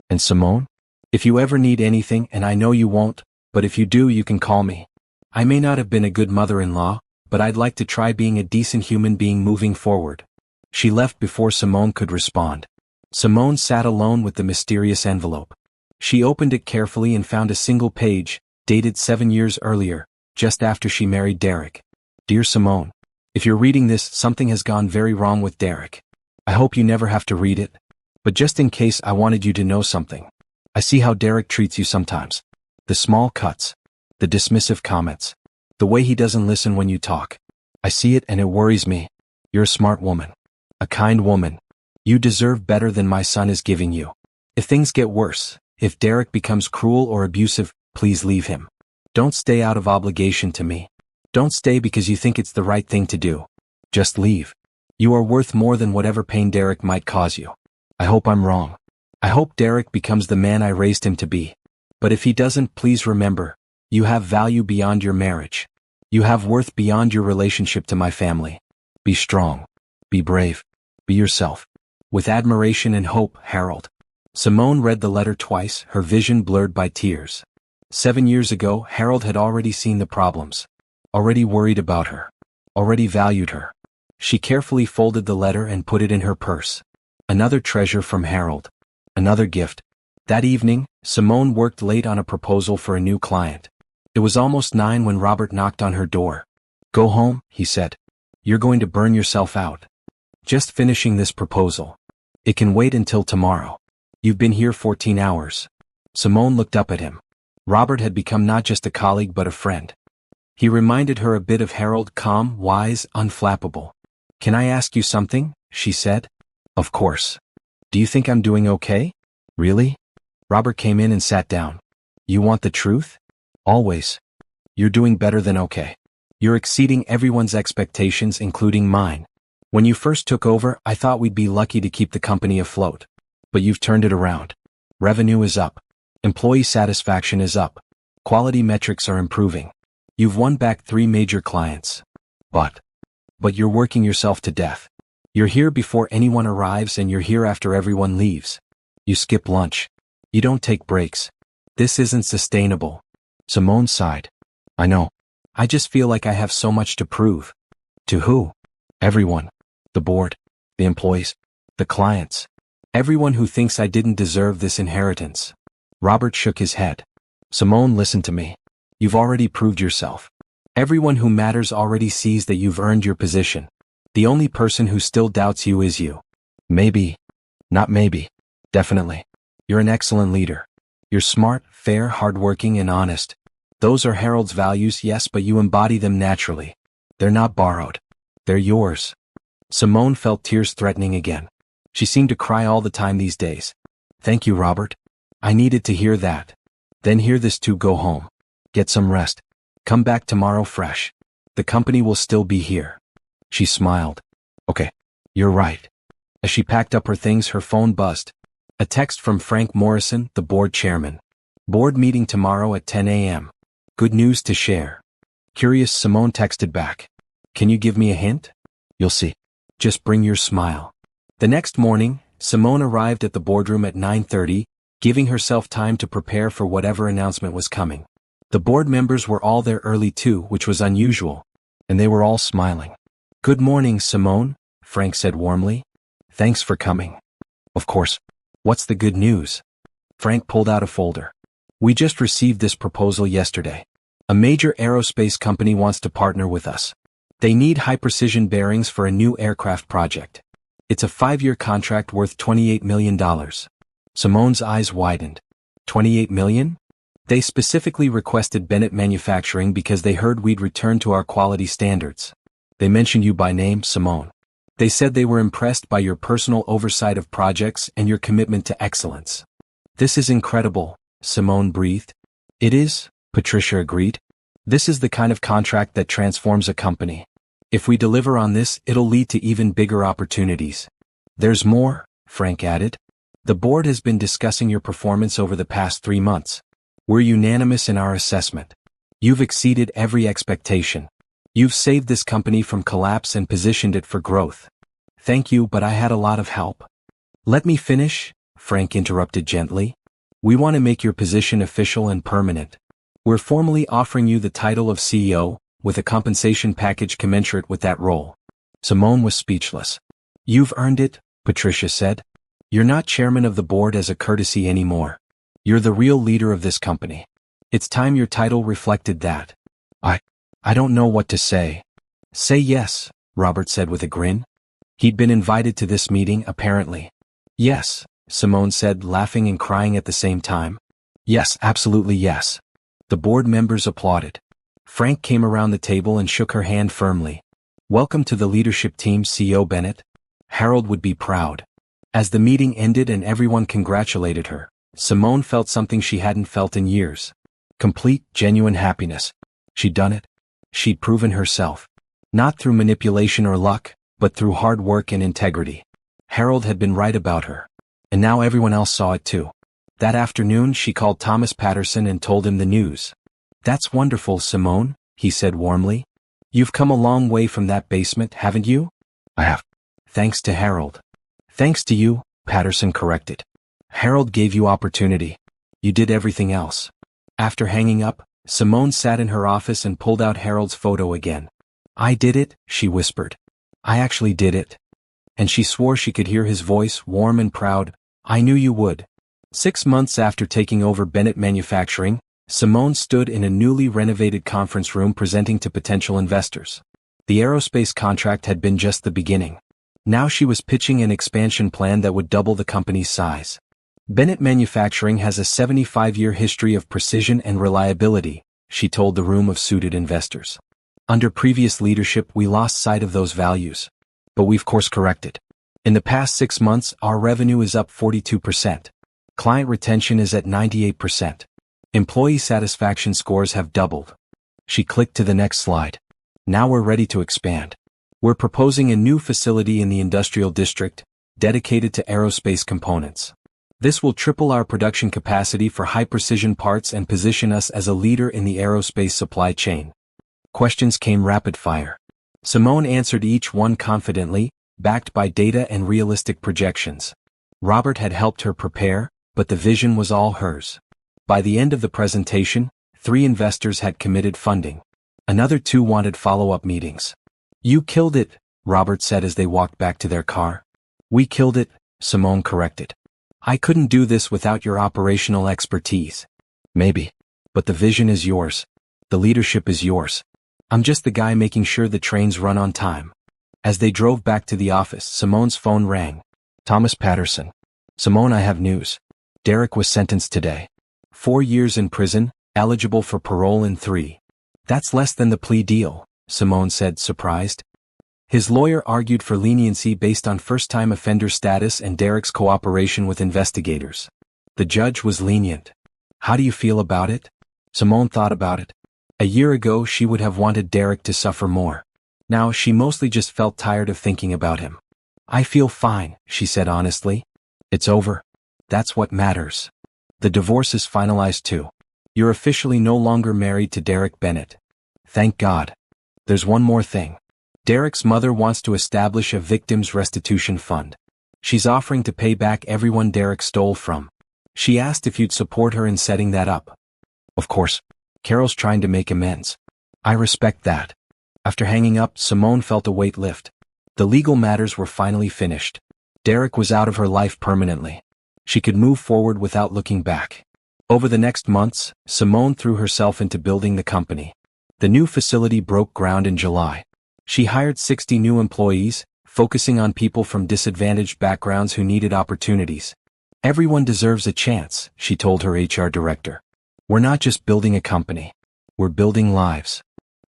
"And Simone? If you ever need anything, and I know you won't, but if you do, you can call me. I may not have been a good mother-in-law, but I'd like to try being a decent human being moving forward." She left before Simone could respond. Simone sat alone with the mysterious envelope. She opened it carefully and found a single page, dated 7 years earlier, just after she married Derek. "Dear Simone, if you're reading this, something has gone very wrong with Derek. I hope you never have to read it. But just in case, I wanted you to know something. I see how Derek treats you sometimes. The small cuts. The dismissive comments. The way he doesn't listen when you talk. I see it and it worries me. You're a smart woman. A kind woman. You deserve better than my son is giving you. If things get worse, if Derek becomes cruel or abusive, please leave him. Don't stay out of obligation to me. Don't stay because you think it's the right thing to do. Just leave. You are worth more than whatever pain Derek might cause you. I hope I'm wrong. I hope Derek becomes the man I raised him to be. But if he doesn't, please remember, you have value beyond your marriage. You have worth beyond your relationship to my family. Be strong. Be brave. Be yourself. With admiration and hope, Harold." Simone read the letter twice, her vision blurred by tears. 7 years ago, Harold had already seen the problems. Already worried about her. Already valued her. She carefully folded the letter and put it in her purse. Another treasure from Harold. Another gift. That evening, Simone worked late on a proposal for a new client. It was almost 9 when Robert knocked on her door. "Go home," he said. "You're going to burn yourself out. Just finishing this proposal. It can wait until tomorrow. You've been here 14 hours. Simone looked up at him. Robert had become not just a colleague but a friend. He reminded her a bit of Harold, calm, wise, unflappable. "Can I ask you something?" she said. Of course. Do you think I'm doing okay? Really? Robert came in and sat down. You want the truth? Always. You're doing better than okay. You're exceeding everyone's expectations, including mine. When you first took over, I thought we'd be lucky to keep the company afloat. But you've turned it around. Revenue is up. Employee satisfaction is up. Quality metrics are improving. You've won back 3 major clients. But you're working yourself to death. You're here before anyone arrives and you're here after everyone leaves. You skip lunch. You don't take breaks. This isn't sustainable. Simone sighed. I know. I just feel like I have so much to prove. To who? Everyone. The board. The employees. The clients. Everyone who thinks I didn't deserve this inheritance. Robert shook his head. Simone, listen to me. You've already proved yourself. Everyone who matters already sees that you've earned your position. The only person who still doubts you is you. Maybe. Not maybe. Definitely. You're an excellent leader. You're smart, fair, hardworking, and honest. Those are Harold's values, yes, but you embody them naturally. They're not borrowed. They're yours. Simone felt tears threatening again. She seemed to cry all the time these days. Thank you, Robert. I needed to hear that. Then hear this too. Go home. Get some rest. Come back tomorrow fresh. The company will still be here. She smiled. Okay. You're right. As she packed up her things, her phone buzzed. A text from Frank Morrison, the board chairman. Board meeting tomorrow at 10 a.m. Good news to share. Curious, Simone texted back. Can you give me a hint? You'll see. Just bring your smile. The next morning, Simone arrived at the boardroom at 9:30, giving herself time to prepare for whatever announcement was coming. The board members were all there early too, which was unusual, and they were all smiling. Good morning, Simone, Frank said warmly. Thanks for coming. Of course. What's the good news? Frank pulled out a folder. We just received this proposal yesterday. A major aerospace company wants to partner with us. They need high-precision bearings for a new aircraft project. It's a 5-year contract worth $28 million. Simone's eyes widened. $28 million? They specifically requested Bennett Manufacturing because they heard we'd return to our quality standards. They mentioned you by name, Simone. They said they were impressed by your personal oversight of projects and your commitment to excellence. This is incredible, Simone breathed. It is, Patricia agreed. This is the kind of contract that transforms a company. If we deliver on this, it'll lead to even bigger opportunities. There's more, Frank added. The board has been discussing your performance over the past 3 months. We're unanimous in our assessment. You've exceeded every expectation. You've saved this company from collapse and positioned it for growth. Thank you, but I had a lot of help. Let me finish, Frank interrupted gently. We want to make your position official and permanent. We're formally offering you the title of CEO, with a compensation package commensurate with that role. Simone was speechless. You've earned it, Patricia said. You're not chairman of the board as a courtesy anymore. You're the real leader of this company. It's time your title reflected that. I don't know what to say. Say yes, Robert said with a grin. He'd been invited to this meeting, apparently. Yes, Simone said, laughing and crying at the same time. Yes, absolutely yes. The board members applauded. Frank came around the table and shook her hand firmly. Welcome to the leadership team, CEO Bennett. Harold would be proud. As the meeting ended and everyone congratulated her, Simone felt something she hadn't felt in years. Complete, genuine happiness. She'd done it. She'd proven herself. Not through manipulation or luck, but through hard work and integrity. Harold had been right about her. And now everyone else saw it too. That afternoon she called Thomas Patterson and told him the news. That's wonderful, Simone, he said warmly. You've come a long way from that basement, haven't you? I have. Thanks to Harold. Thanks to you, Patterson corrected. Harold gave you opportunity. You did everything else. After hanging up, Simone sat in her office and pulled out Harold's photo again. I did it, she whispered. I actually did it. And she swore she could hear his voice, warm and proud. I knew you would. 6 months after taking over Bennett Manufacturing, Simone stood in a newly renovated conference room presenting to potential investors. The aerospace contract had been just the beginning. Now she was pitching an expansion plan that would double the company's size. Bennett Manufacturing has a 75-year history of precision and reliability, she told the room of suited investors. Under previous leadership we lost sight of those values. But we've course-corrected. In the past 6 months, our revenue is up 42%. Client retention is at 98%. Employee satisfaction scores have doubled. She clicked to the next slide. Now we're ready to expand. We're proposing a new facility in the industrial district, dedicated to aerospace components. This will triple our production capacity for high-precision parts and position us as a leader in the aerospace supply chain. Questions came rapid fire. Simone answered each one confidently, backed by data and realistic projections. Robert had helped her prepare, but the vision was all hers. By the end of the presentation, 3 investors had committed funding. Another 2 wanted follow-up meetings. "You killed it," Robert said as they walked back to their car. "We killed it," Simone corrected. "I couldn't do this without your operational expertise." "Maybe. But the vision is yours. The leadership is yours. I'm just the guy making sure the trains run on time." As they drove back to the office, Simone's phone rang. "Thomas Patterson." "Simone, I have news. Derek was sentenced today. 4 years in prison, eligible for parole in 3. "That's less than the plea deal," Simone said, surprised. His lawyer argued for leniency based on first-time offender status and Derek's cooperation with investigators. The judge was lenient. "How do you feel about it?" Simone thought about it. A year ago she would have wanted Derek to suffer more. Now she mostly just felt tired of thinking about him. "I feel fine," she said honestly. "It's over. That's what matters. The divorce is finalized too. You're officially no longer married to Derek Bennett. Thank God. There's one more thing. Derek's mother wants to establish a victims' restitution fund. She's offering to pay back everyone Derek stole from. She asked if you'd support her in setting that up." "Of course. Carol's trying to make amends. I respect that." After hanging up, Simone felt a weight lift. The legal matters were finally finished. Derek was out of her life permanently. She could move forward without looking back. Over the next months, Simone threw herself into building the company. The new facility broke ground in July. She hired 60 new employees, focusing on people from disadvantaged backgrounds who needed opportunities. "Everyone deserves a chance," she told her HR director. "We're not just building a company. We're building lives."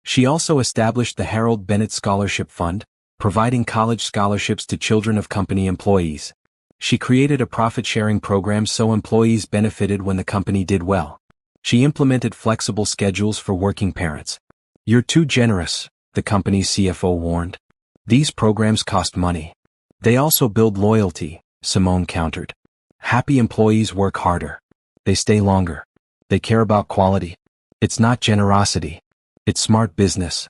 She also established the Harold Bennett Scholarship Fund, providing college scholarships to children of company employees. She created a profit-sharing program so employees benefited when the company did well. She implemented flexible schedules for working parents. "You're too generous," the company's CFO warned. "These programs cost money." "They also build loyalty," Simone countered. "Happy employees work harder. They stay longer. They care about quality. It's not generosity. It's smart business."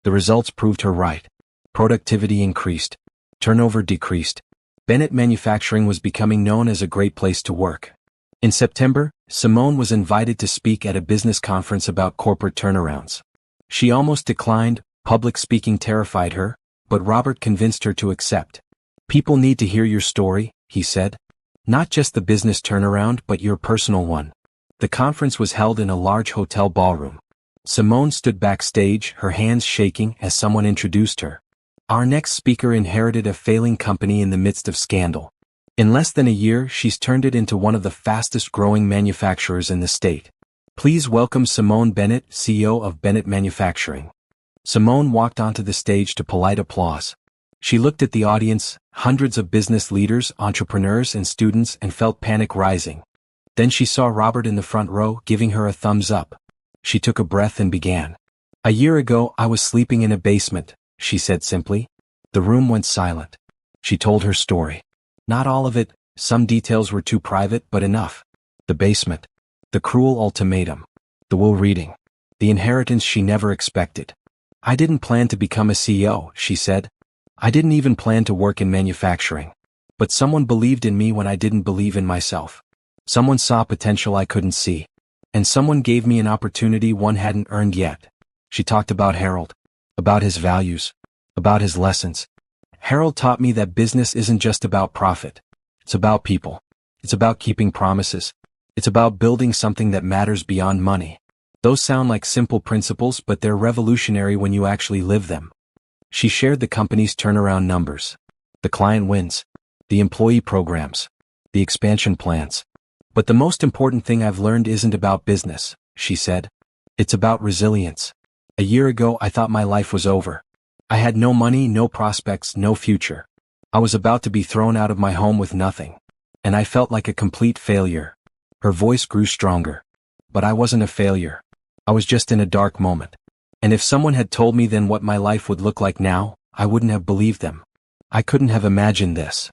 The results proved her right. Productivity increased. Turnover decreased. Bennett Manufacturing was becoming known as a great place to work. In September, Simone was invited to speak at a business conference about corporate turnarounds. She almost declined. Public speaking terrified her, but Robert convinced her to accept. "People need to hear your story," he said. "Not just the business turnaround but your personal one." The conference was held in a large hotel ballroom. Simone stood backstage, her hands shaking as someone introduced her. "Our next speaker inherited a failing company in the midst of scandal. In less than a year she's turned it into one of the fastest-growing manufacturers in the state. Please welcome Simone Bennett, CEO of Bennett Manufacturing." Simone walked onto the stage to polite applause. She looked at the audience, hundreds of business leaders, entrepreneurs and students, and felt panic rising. Then she saw Robert in the front row, giving her a thumbs up. She took a breath and began. "A year ago I was sleeping in a basement," she said simply. The room went silent. She told her story. Not all of it, some details were too private, but enough. The basement. The cruel ultimatum. The will reading. The inheritance she never expected. "I didn't plan to become a CEO," she said. "I didn't even plan to work in manufacturing. But someone believed in me when I didn't believe in myself. Someone saw potential I couldn't see. And someone gave me an opportunity one hadn't earned yet." She talked about Harold. About his values. About his lessons. "Harold taught me that business isn't just about profit. It's about people. It's about keeping promises. It's about building something that matters beyond money. Those sound like simple principles, but they're revolutionary when you actually live them." She shared the company's turnaround numbers. The client wins. The employee programs. The expansion plans. "But the most important thing I've learned isn't about business," she said. "It's about resilience. A year ago I thought my life was over. I had no money, no prospects, no future. I was about to be thrown out of my home with nothing. And I felt like a complete failure. Her voice grew stronger. But I wasn't a failure. I was just in a dark moment. And if someone had told me then what my life would look like now, I wouldn't have believed them. I couldn't have imagined this.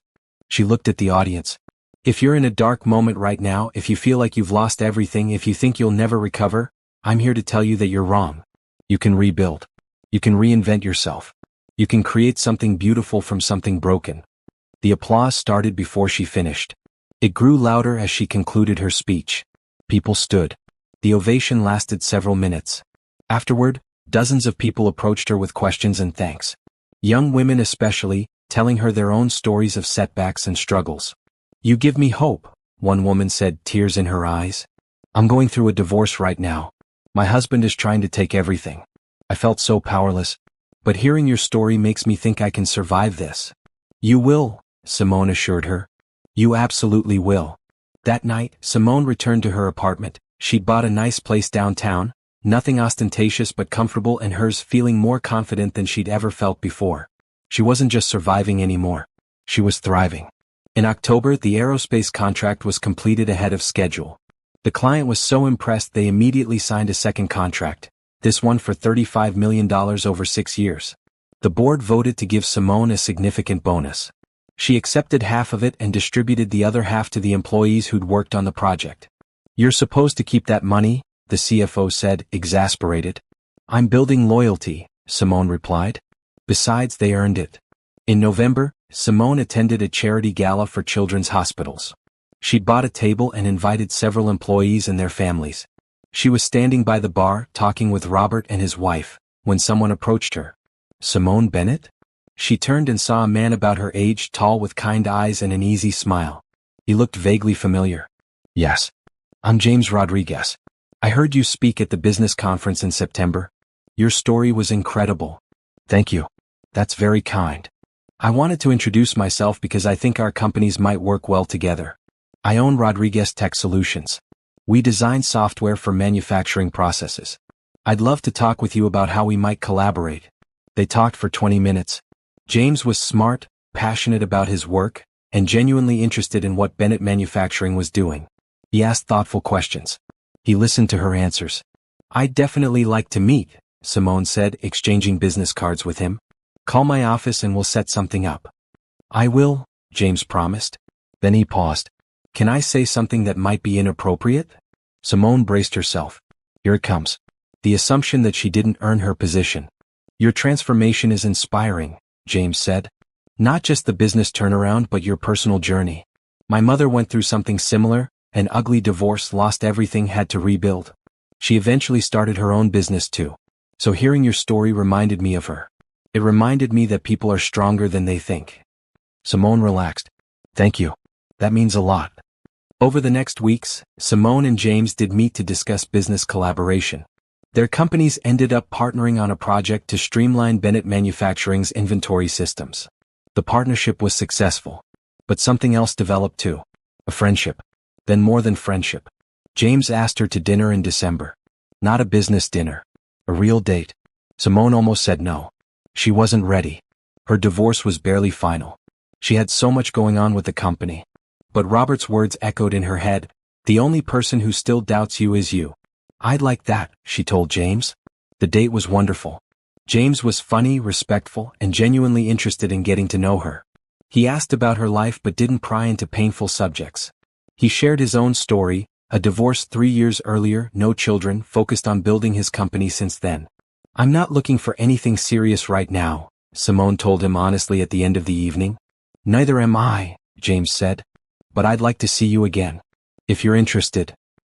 She looked at the audience. If you're in a dark moment right now, if you feel like you've lost everything, if you think you'll never recover, I'm here to tell you that you're wrong. You can rebuild. You can reinvent yourself. You can create something beautiful from something broken. The applause started before she finished. It grew louder as she concluded her speech. People stood. The ovation lasted several minutes. Afterward, dozens of people approached her with questions and thanks. Young women especially, telling her their own stories of setbacks and struggles. You give me hope, one woman said, tears in her eyes. I'm going through a divorce right now. My husband is trying to take everything. I felt so powerless. But hearing your story makes me think I can survive this. You will, Simone assured her. You absolutely will. That night, Simone returned to her apartment. She'd bought a nice place downtown, nothing ostentatious but comfortable, and hers, feeling more confident than she'd ever felt before. She wasn't just surviving anymore. She was thriving. In October, the aerospace contract was completed ahead of schedule. The client was so impressed they immediately signed a second contract, this one for $35 million over 6 years. The board voted to give Simone a significant bonus. She accepted half of it and distributed the other half to the employees who'd worked on the project. You're supposed to keep that money, the CFO said, exasperated. I'm building loyalty, Simone replied. Besides, they earned it. In November, Simone attended a charity gala for children's hospitals. She'd bought a table and invited several employees and their families. She was standing by the bar, talking with Robert and his wife, when someone approached her. Simone Bennett? She turned and saw a man about her age, tall with kind eyes and an easy smile. He looked vaguely familiar. Yes. I'm James Rodriguez. I heard you speak at the business conference in September. Your story was incredible. Thank you. That's very kind. I wanted to introduce myself because I think our companies might work well together. I own Rodriguez Tech Solutions. We design software for manufacturing processes. I'd love to talk with you about how we might collaborate. They talked for 20 minutes. James was smart, passionate about his work, and genuinely interested in what Bennett Manufacturing was doing. He asked thoughtful questions. He listened to her answers. I'd definitely like to meet, Simone said, exchanging business cards with him. Call my office and we'll set something up. I will, James promised. Then he paused. Can I say something that might be inappropriate? Simone braced herself. Here it comes. The assumption that she didn't earn her position. Your transformation is inspiring, James said. Not just the business turnaround but your personal journey. My mother went through something similar, an ugly divorce, lost everything, had to rebuild. She eventually started her own business too. So hearing your story reminded me of her. It reminded me that people are stronger than they think. Simone relaxed. Thank you. That means a lot. Over the next weeks, Simone and James did meet to discuss business collaboration. Their companies ended up partnering on a project to streamline Bennett Manufacturing's inventory systems. The partnership was successful. But something else developed too. A friendship. Then more than friendship. James asked her to dinner in December. Not a business dinner. A real date. Simone almost said no. She wasn't ready. Her divorce was barely final. She had so much going on with the company. But Robert's words echoed in her head. The only person who still doubts you is you. I'd like that, she told James. The date was wonderful. James was funny, respectful, and genuinely interested in getting to know her. He asked about her life but didn't pry into painful subjects. He shared his own story, a divorce 3 years earlier, no children, focused on building his company since then. I'm not looking for anything serious right now, Simone told him honestly at the end of the evening. Neither am I, James said. But I'd like to see you again. If you're interested.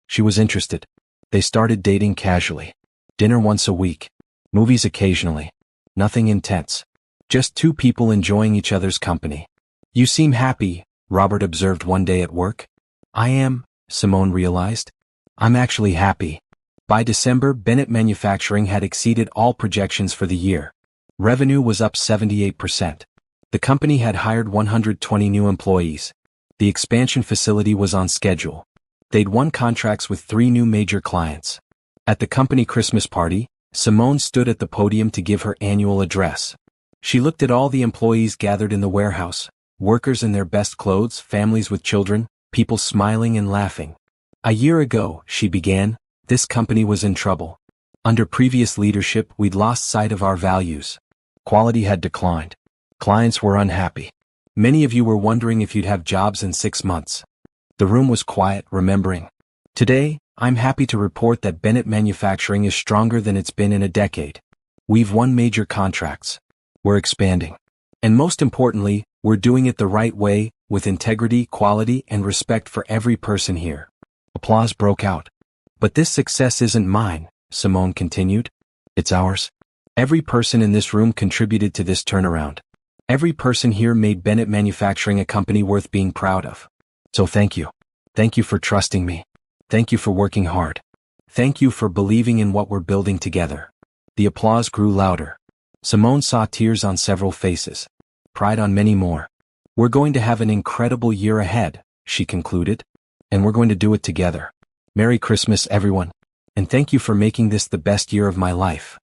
She was interested. They started dating casually. Dinner once a week. Movies occasionally. Nothing intense. Just two people enjoying each other's company. You seem happy, Robert observed one day at work. I am, Simone realized. I'm actually happy. By December, Bennett Manufacturing had exceeded all projections for the year. Revenue was up 78%. The company had hired 120 new employees. The expansion facility was on schedule. They'd won contracts with 3 new major clients. At the company Christmas party, Simone stood at the podium to give her annual address. She looked at all the employees gathered in the warehouse, Workers in their best clothes, families with children, people smiling and laughing. A year ago, she began, this company was in trouble. Under previous leadership, we'd lost sight of our values. Quality had declined. Clients were unhappy. Many of you were wondering if you'd have jobs in 6 months. The room was quiet, remembering. Today, I'm happy to report that Bennett Manufacturing is stronger than it's been in a decade. We've won major contracts. We're expanding. And most importantly, we're doing it the right way, with integrity, quality, and respect for every person here. Applause broke out. But this success isn't mine, Simone continued. It's ours. Every person in this room contributed to this turnaround. Every person here made Bennett Manufacturing a company worth being proud of. So thank you. Thank you for trusting me. Thank you for working hard. Thank you for believing in what we're building together. The applause grew louder. Simone saw tears on several faces. Pride on many more. We're going to have an incredible year ahead, she concluded. And we're going to do it together. Merry Christmas, everyone. And thank you for making this the best year of my life.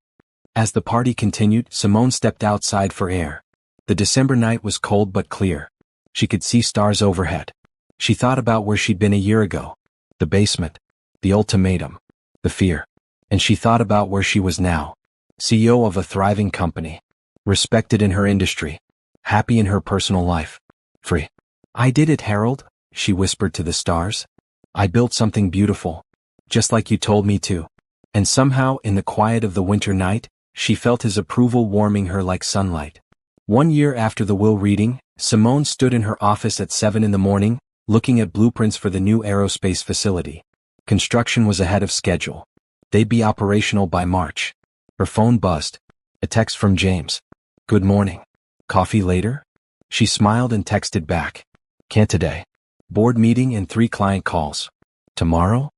As the party continued, Simone stepped outside for air. The December night was cold but clear. She could see stars overhead. She thought about where she'd been a year ago. The basement. The ultimatum. The fear. And she thought about where she was now. CEO of a thriving company. Respected in her industry. Happy in her personal life. Free. I did it, Harold, she whispered to the stars. I built something beautiful. Just like you told me to. And somehow, in the quiet of the winter night, she felt his approval warming her like sunlight. 1 year after the will reading, Simone stood in her office at 7 in the morning, looking at blueprints for the new aerospace facility. Construction was ahead of schedule. They'd be operational by March. Her phone buzzed. A text from James. Good morning. Coffee later? She smiled and texted back. Can't today. Board meeting and 3 client calls. Tomorrow?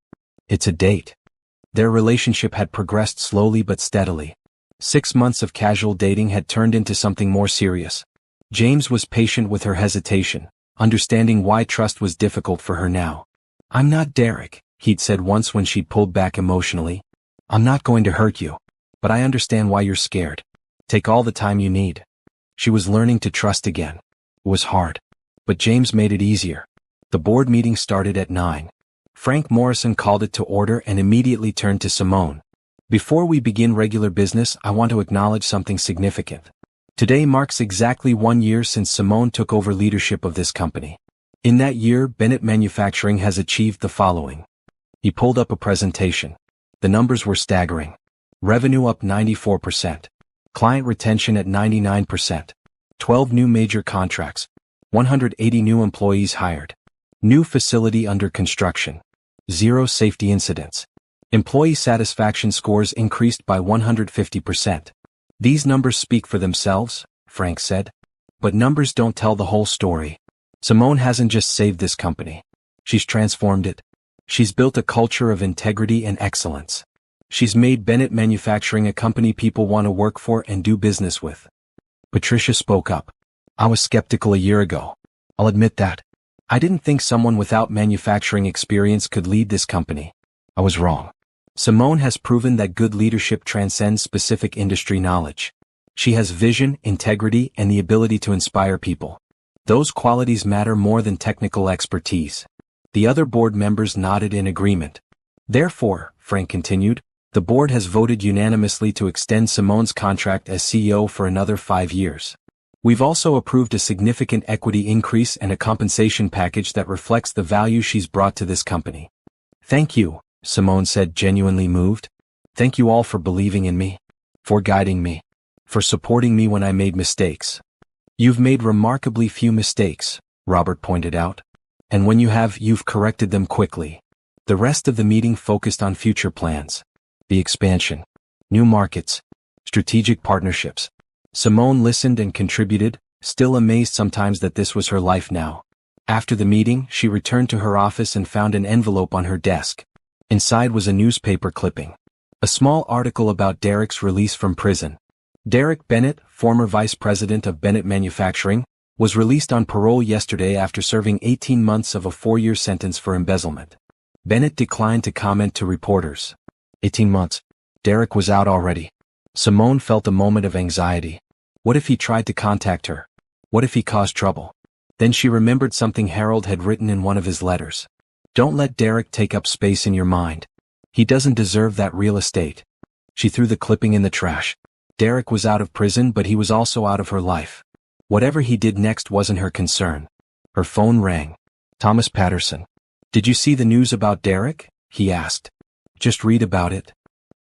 It's a date. Their relationship had progressed slowly but steadily. 6 months of casual dating had turned into something more serious. James was patient with her hesitation, understanding why trust was difficult for her now. I'm not Derek, he'd said once when she'd pulled back emotionally. I'm not going to hurt you. But I understand why you're scared. Take all the time you need. She was learning to trust again. It was hard. But James made it easier. The board meeting started at 9. Frank Morrison called it to order and immediately turned to Simone. Before we begin regular business, I want to acknowledge something significant. Today marks exactly 1 year since Simone took over leadership of this company. In that year, Bennett Manufacturing has achieved the following. He pulled up a presentation. The numbers were staggering. Revenue up 94%. Client retention at 99%. 12 new major contracts. 180 new employees hired. New facility under construction. 0 safety incidents. Employee satisfaction scores increased by 150%. These numbers speak for themselves, Frank said. But numbers don't tell the whole story. Simone hasn't just saved this company. She's transformed it. She's built a culture of integrity and excellence. She's made Bennett Manufacturing a company people want to work for and do business with. Patricia spoke up. I was skeptical a year ago. I'll admit that. I didn't think someone without manufacturing experience could lead this company. I was wrong. Simone has proven that good leadership transcends specific industry knowledge. She has vision, integrity, and the ability to inspire people. Those qualities matter more than technical expertise. The other board members nodded in agreement. Therefore, Frank continued, the board has voted unanimously to extend Simone's contract as CEO for another 5 years. We've also approved a significant equity increase and a compensation package that reflects the value she's brought to this company. Thank you, Simone said, genuinely moved. Thank you all for believing in me, for guiding me, for supporting me when I made mistakes. You've made remarkably few mistakes, Robert pointed out. And when you have, you've corrected them quickly. The rest of the meeting focused on future plans. The expansion. New markets. Strategic partnerships. Simone listened and contributed, still amazed sometimes that this was her life now. After the meeting, she returned to her office and found an envelope on her desk. Inside was a newspaper clipping. A small article about Derek's release from prison. Derek Bennett, former vice president of Bennett Manufacturing, was released on parole yesterday after serving 18 months of a 4-year sentence for embezzlement. Bennett declined to comment to reporters. 18 months. Derek was out already. Simone felt a moment of anxiety. What if he tried to contact her? What if he caused trouble? Then she remembered something Harold had written in one of his letters. Don't let Derek take up space in your mind. He doesn't deserve that real estate. She threw the clipping in the trash. Derek was out of prison, but he was also out of her life. Whatever he did next wasn't her concern. Her phone rang. Thomas Patterson. Did you see the news about Derek? He asked. Just read about it.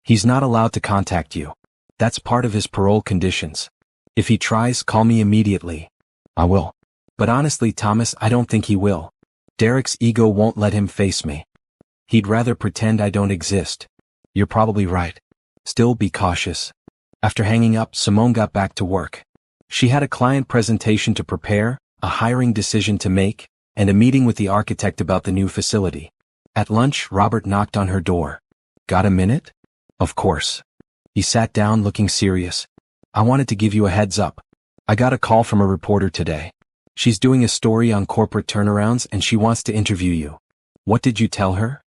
He's not allowed to contact you. That's part of his parole conditions. If he tries, call me immediately. I will. But honestly, Thomas, I don't think he will. Derek's ego won't let him face me. He'd rather pretend I don't exist. You're probably right. Still, be cautious. After hanging up, Simone got back to work. She had a client presentation to prepare, a hiring decision to make, and a meeting with the architect about the new facility. At lunch, Robert knocked on her door. Got a minute? Of course. He sat down looking serious. I wanted to give you a heads up. I got a call from a reporter today. She's doing a story on corporate turnarounds and she wants to interview you. What did you tell her?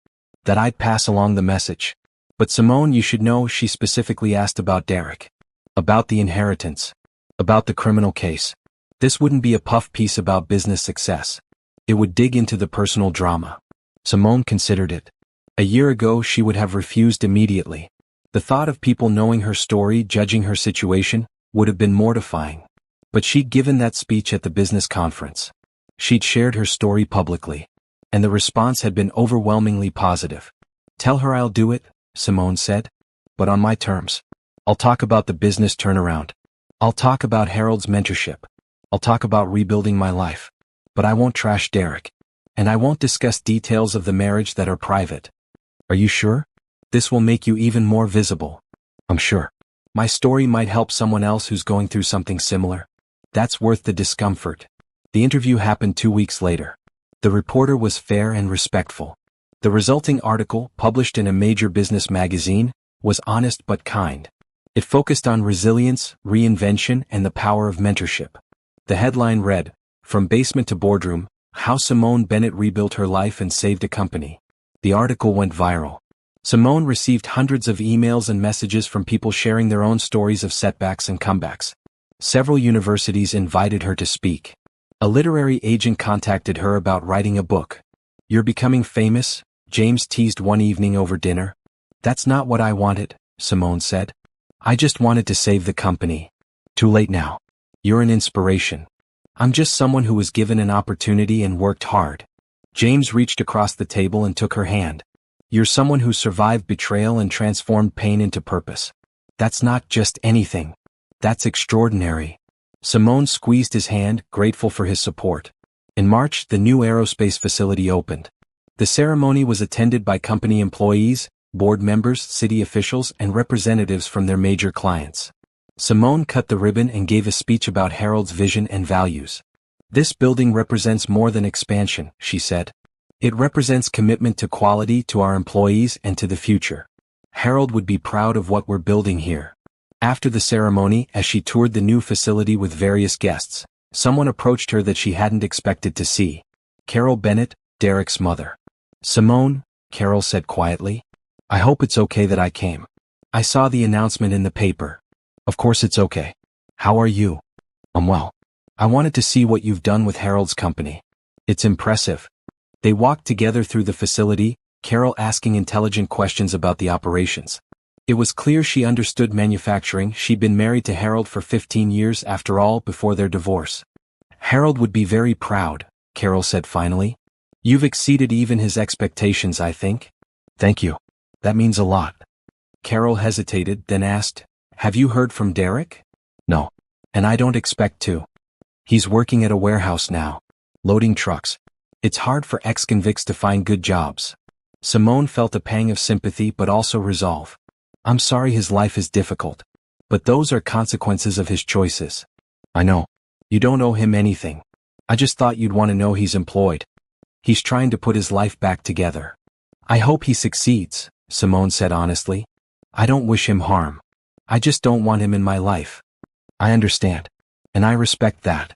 That I'd pass along the message. But Simone, you should know she specifically asked about Derek. About the inheritance. About the criminal case. This wouldn't be a puff piece about business success. It would dig into the personal drama. Simone considered it. A year ago she would have refused immediately. The thought of people knowing her story, judging her situation, would have been mortifying. But she'd given that speech at the business conference. She'd shared her story publicly. And the response had been overwhelmingly positive. Tell her I'll do it, Simone said. But on my terms. I'll talk about the business turnaround. I'll talk about Harold's mentorship. I'll talk about rebuilding my life. But I won't trash Derek. And I won't discuss details of the marriage that are private. Are you sure? This will make you even more visible. I'm sure. My story might help someone else who's going through something similar. That's worth the discomfort. The interview happened 2 weeks later. The reporter was fair and respectful. The resulting article, published in a major business magazine, was honest but kind. It focused on resilience, reinvention, and the power of mentorship. The headline read, From Basement to Boardroom, How Simone Bennett Rebuilt Her Life and Saved a Company. The article went viral. Simone received hundreds of emails and messages from people sharing their own stories of setbacks and comebacks. Several universities invited her to speak. A literary agent contacted her about writing a book. You're becoming famous, James teased one evening over dinner. That's not what I wanted, Simone said. I just wanted to save the company. Too late now. You're an inspiration. I'm just someone who was given an opportunity and worked hard. James reached across the table and took her hand. You're someone who survived betrayal and transformed pain into purpose. That's not just anything. That's extraordinary. Simone squeezed his hand, grateful for his support. In March, the new aerospace facility opened. The ceremony was attended by company employees, board members, city officials, and representatives from their major clients. Simone cut the ribbon and gave a speech about Harold's vision and values. This building represents more than expansion, she said. It represents commitment to quality, to our employees, and to the future. Harold would be proud of what we're building here. After the ceremony, as she toured the new facility with various guests, someone approached her that she hadn't expected to see. Carol Bennett, Derek's mother. Simone, Carol said quietly. I hope it's okay that I came. I saw the announcement in the paper. Of course it's okay. How are you? I'm well. I wanted to see what you've done with Harold's company. It's impressive. They walked together through the facility, Carol asking intelligent questions about the operations. It was clear she understood manufacturing. She'd been married to Harold for 15 years after all, before their divorce. Harold would be very proud, Carol said finally. You've exceeded even his expectations, I think. Thank you. That means a lot. Carol hesitated, then asked, Have you heard from Derek? No. And I don't expect to. He's working at a warehouse now. Loading trucks. It's hard for ex-convicts to find good jobs. Simone felt a pang of sympathy but also resolve. I'm sorry his life is difficult. But those are consequences of his choices. I know. You don't owe him anything. I just thought you'd want to know he's employed. He's trying to put his life back together. I hope he succeeds, Simone said honestly. I don't wish him harm. I just don't want him in my life. I understand. And I respect that.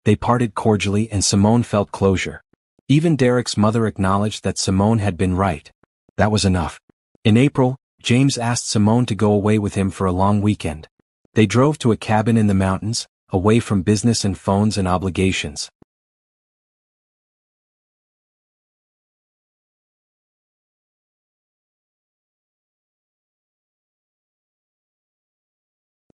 They parted cordially and Simone felt closure. Even Derek's mother acknowledged that Simone had been right. That was enough. In April, James asked Simone to go away with him for a long weekend. They drove to a cabin in the mountains, away from business and phones and obligations.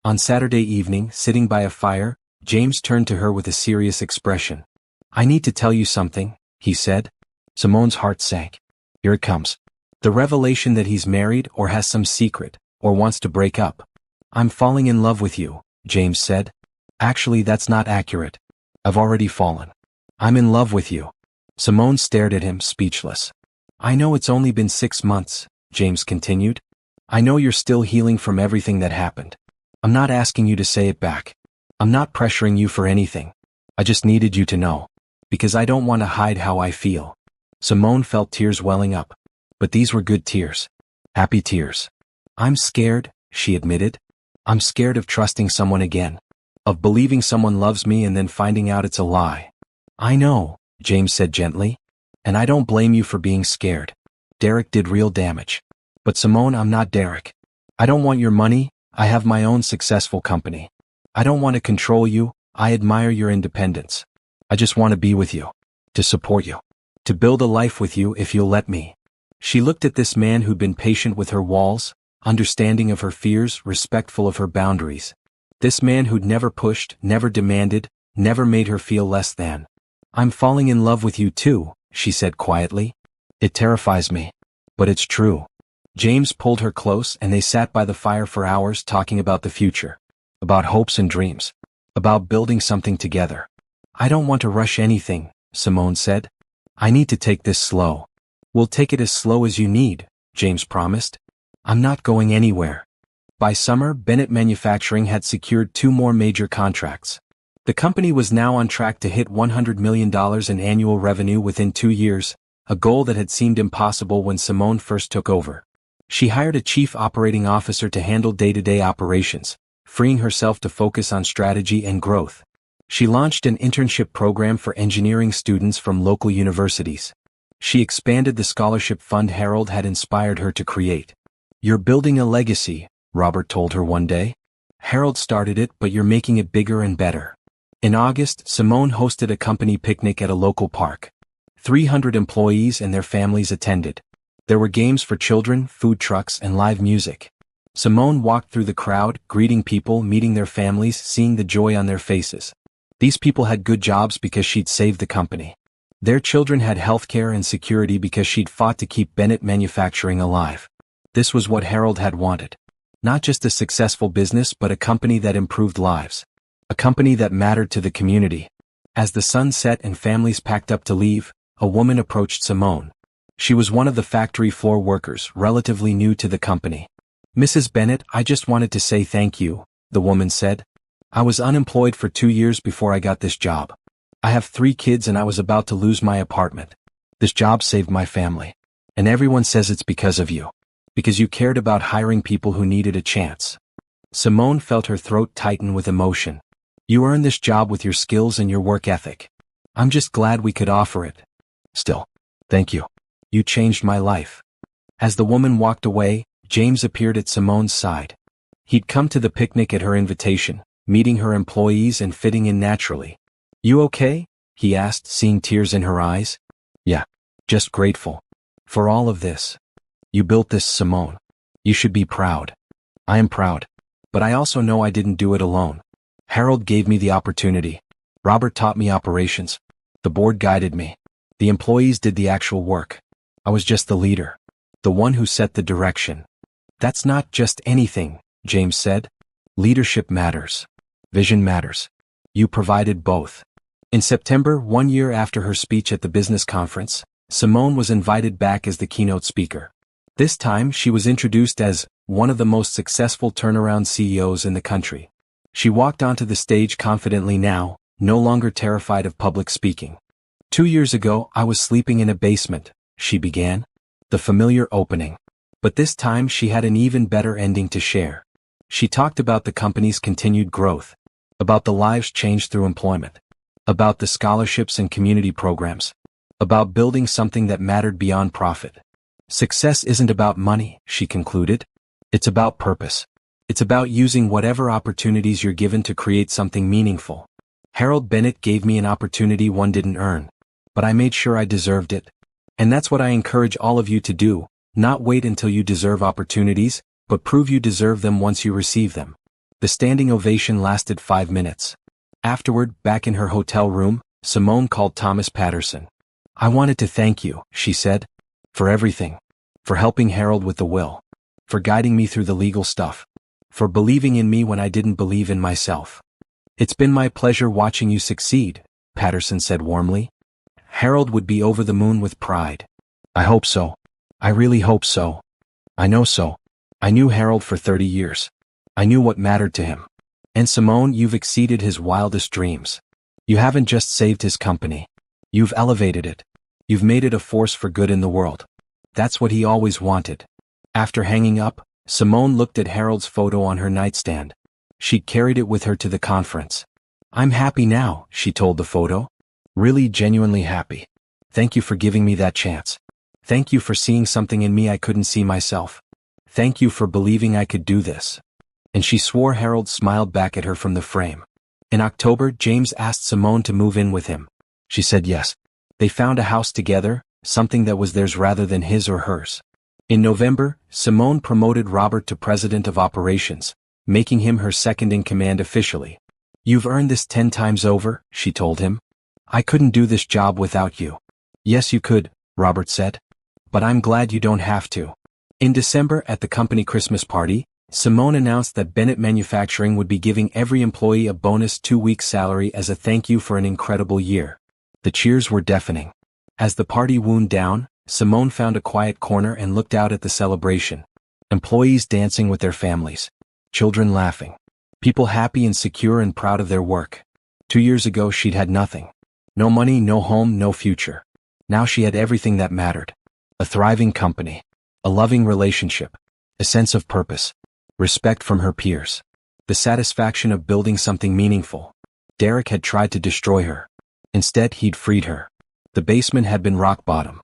On Saturday evening, sitting by a fire, James turned to her with a serious expression. "I need to tell you something," he said. Simone's heart sank. Here it comes. The revelation that he's married or has some secret, or wants to break up. "I'm falling in love with you," James said. "Actually, that's not accurate. I've already fallen. I'm in love with you." Simone stared at him, speechless. "I know it's only been 6 months," James continued. "I know you're still healing from everything that happened. I'm not asking you to say it back. I'm not pressuring you for anything. I just needed you to know. Because I don't want to hide how I feel." Simone felt tears welling up. But these were good tears. Happy tears. "I'm scared," she admitted. "I'm scared of trusting someone again. Of believing someone loves me and then finding out it's a lie." "I know," James said gently. "And I don't blame you for being scared. Derek did real damage. But Simone, I'm not Derek. I don't want your money, I have my own successful company. I don't want to control you, I admire your independence. I just want to be with you. To support you. To build a life with you if you'll let me." She looked at this man who'd been patient with her walls, understanding of her fears, respectful of her boundaries. This man who'd never pushed, never demanded, never made her feel less than. "I'm falling in love with you too," she said quietly. "It terrifies me. But it's true." James pulled her close and they sat by the fire for hours talking about the future. About hopes and dreams. About building something together. "I don't want to rush anything," Simone said. "I need to take this slow." "We'll take it as slow as you need," James promised. "I'm not going anywhere." By summer, Bennett Manufacturing had secured 2 more major contracts. The company was now on track to hit $100 million in annual revenue within 2 years, a goal that had seemed impossible when Simone first took over. She hired a chief operating officer to handle day-to-day operations, freeing herself to focus on strategy and growth. She launched an internship program for engineering students from local universities. She expanded the scholarship fund Harold had inspired her to create. "You're building a legacy," Robert told her one day. "Harold started it, but you're making it bigger and better." In August, Simone hosted a company picnic at a local park. 300 employees and their families attended. There were games for children, food trucks, and live music. Simone walked through the crowd, greeting people, meeting their families, seeing the joy on their faces. These people had good jobs because she'd saved the company. Their children had healthcare and security because she'd fought to keep Bennett Manufacturing alive. This was what Harold had wanted. Not just a successful business but a company that improved lives. A company that mattered to the community. As the sun set and families packed up to leave, a woman approached Simone. She was one of the factory floor workers, relatively new to the company. "Mrs. Bennett, I just wanted to say thank you," the woman said. "I was unemployed for 2 years before I got this job. I have 3 kids and I was about to lose my apartment. This job saved my family. And everyone says it's because of you. Because you cared about hiring people who needed a chance." Simone felt her throat tighten with emotion. "You earned this job with your skills and your work ethic. I'm just glad we could offer it. Still, thank you. You changed my life." As the woman walked away, James appeared at Simone's side. He'd come to the picnic at her invitation, meeting her employees and fitting in naturally. "You okay?" he asked, seeing tears in her eyes. "Yeah, just grateful. For all of this. You built this, Simone. You should be proud." "I am proud. But I also know I didn't do it alone. Harold gave me the opportunity. Robert taught me operations. The board guided me. The employees did the actual work. I was just the leader. The one who set the direction." "That's not just anything," James said. "Leadership matters. Vision matters. You provided both." In September, 1 year after her speech at the business conference, Simone was invited back as the keynote speaker. This time she was introduced as one of the most successful turnaround CEOs in the country. She walked onto the stage confidently now, no longer terrified of public speaking. 2 years ago, I was sleeping in a basement," she began. The familiar opening. But this time she had an even better ending to share. She talked about the company's continued growth. About the lives changed through employment. About the scholarships and community programs. About building something that mattered beyond profit. "Success isn't about money," she concluded. "It's about purpose. It's about using whatever opportunities you're given to create something meaningful. Harold Bennett gave me an opportunity one didn't earn. But I made sure I deserved it. And that's what I encourage all of you to do, not wait until you deserve opportunities, but prove you deserve them once you receive them. The standing ovation lasted 5 minutes. Afterward, back in her hotel room, Simone called Thomas Patterson. "I wanted to thank you," she said, "for everything. For helping Harold with the will. For guiding me through the legal stuff. For believing in me when I didn't believe in myself." "It's been my pleasure watching you succeed," Patterson said warmly. Harold would be over the moon with pride. "I hope so. I really hope so. I know so. I knew Harold for 30 years. I knew what mattered to him. And Simone, you've exceeded his wildest dreams. You haven't just saved his company. You've elevated it. You've made it a force for good in the world. That's what he always wanted." After hanging up, Simone looked at Harold's photo on her nightstand. She'd carried it with her to the conference. "I'm happy now," she told the photo. "Really genuinely happy. Thank you for giving me that chance. Thank you for seeing something in me I couldn't see myself. Thank you for believing I could do this." And she swore Harold smiled back at her from the frame. In October, James asked Simone to move in with him. She said yes. They found a house together, something that was theirs rather than his or hers. In November, Simone promoted Robert to president of operations, making him her second-in-command officially. "You've earned this 10 times over," she told him. "I couldn't do this job without you." "Yes, you could," Robert said. "But I'm glad you don't have to." In December, at the company Christmas party, Simone announced that Bennett Manufacturing would be giving every employee a bonus 2-week salary as a thank you for an incredible year. The cheers were deafening. As the party wound down, Simone found a quiet corner and looked out at the celebration. Employees dancing with their families. Children laughing. People happy and secure and proud of their work. 2 years ago she'd had nothing. No money, no home, no future. Now she had everything that mattered. A thriving company. A loving relationship. A sense of purpose. Respect from her peers. The satisfaction of building something meaningful. Derek had tried to destroy her. Instead, he'd freed her. The basement had been rock bottom.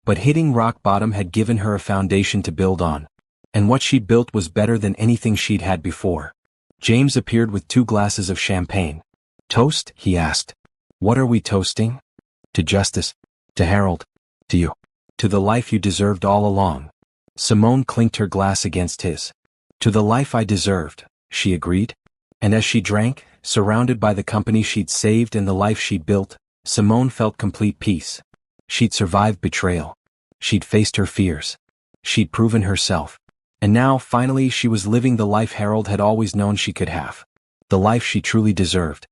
But hitting rock bottom had given her a foundation to build on. And what she'd built was better than anything she'd had before. James appeared with 2 glasses of champagne. "Toast?" he asked. "What are we toasting?" "To justice. To Harold. To you. To the life you deserved all along." Simone clinked her glass against his. "To the life I deserved," she agreed. And as she drank, surrounded by the company she'd saved and the life she'd built, Simone felt complete peace. She'd survived betrayal. She'd faced her fears. She'd proven herself. And now, finally, she was living the life Harold had always known she could have. The life she truly deserved.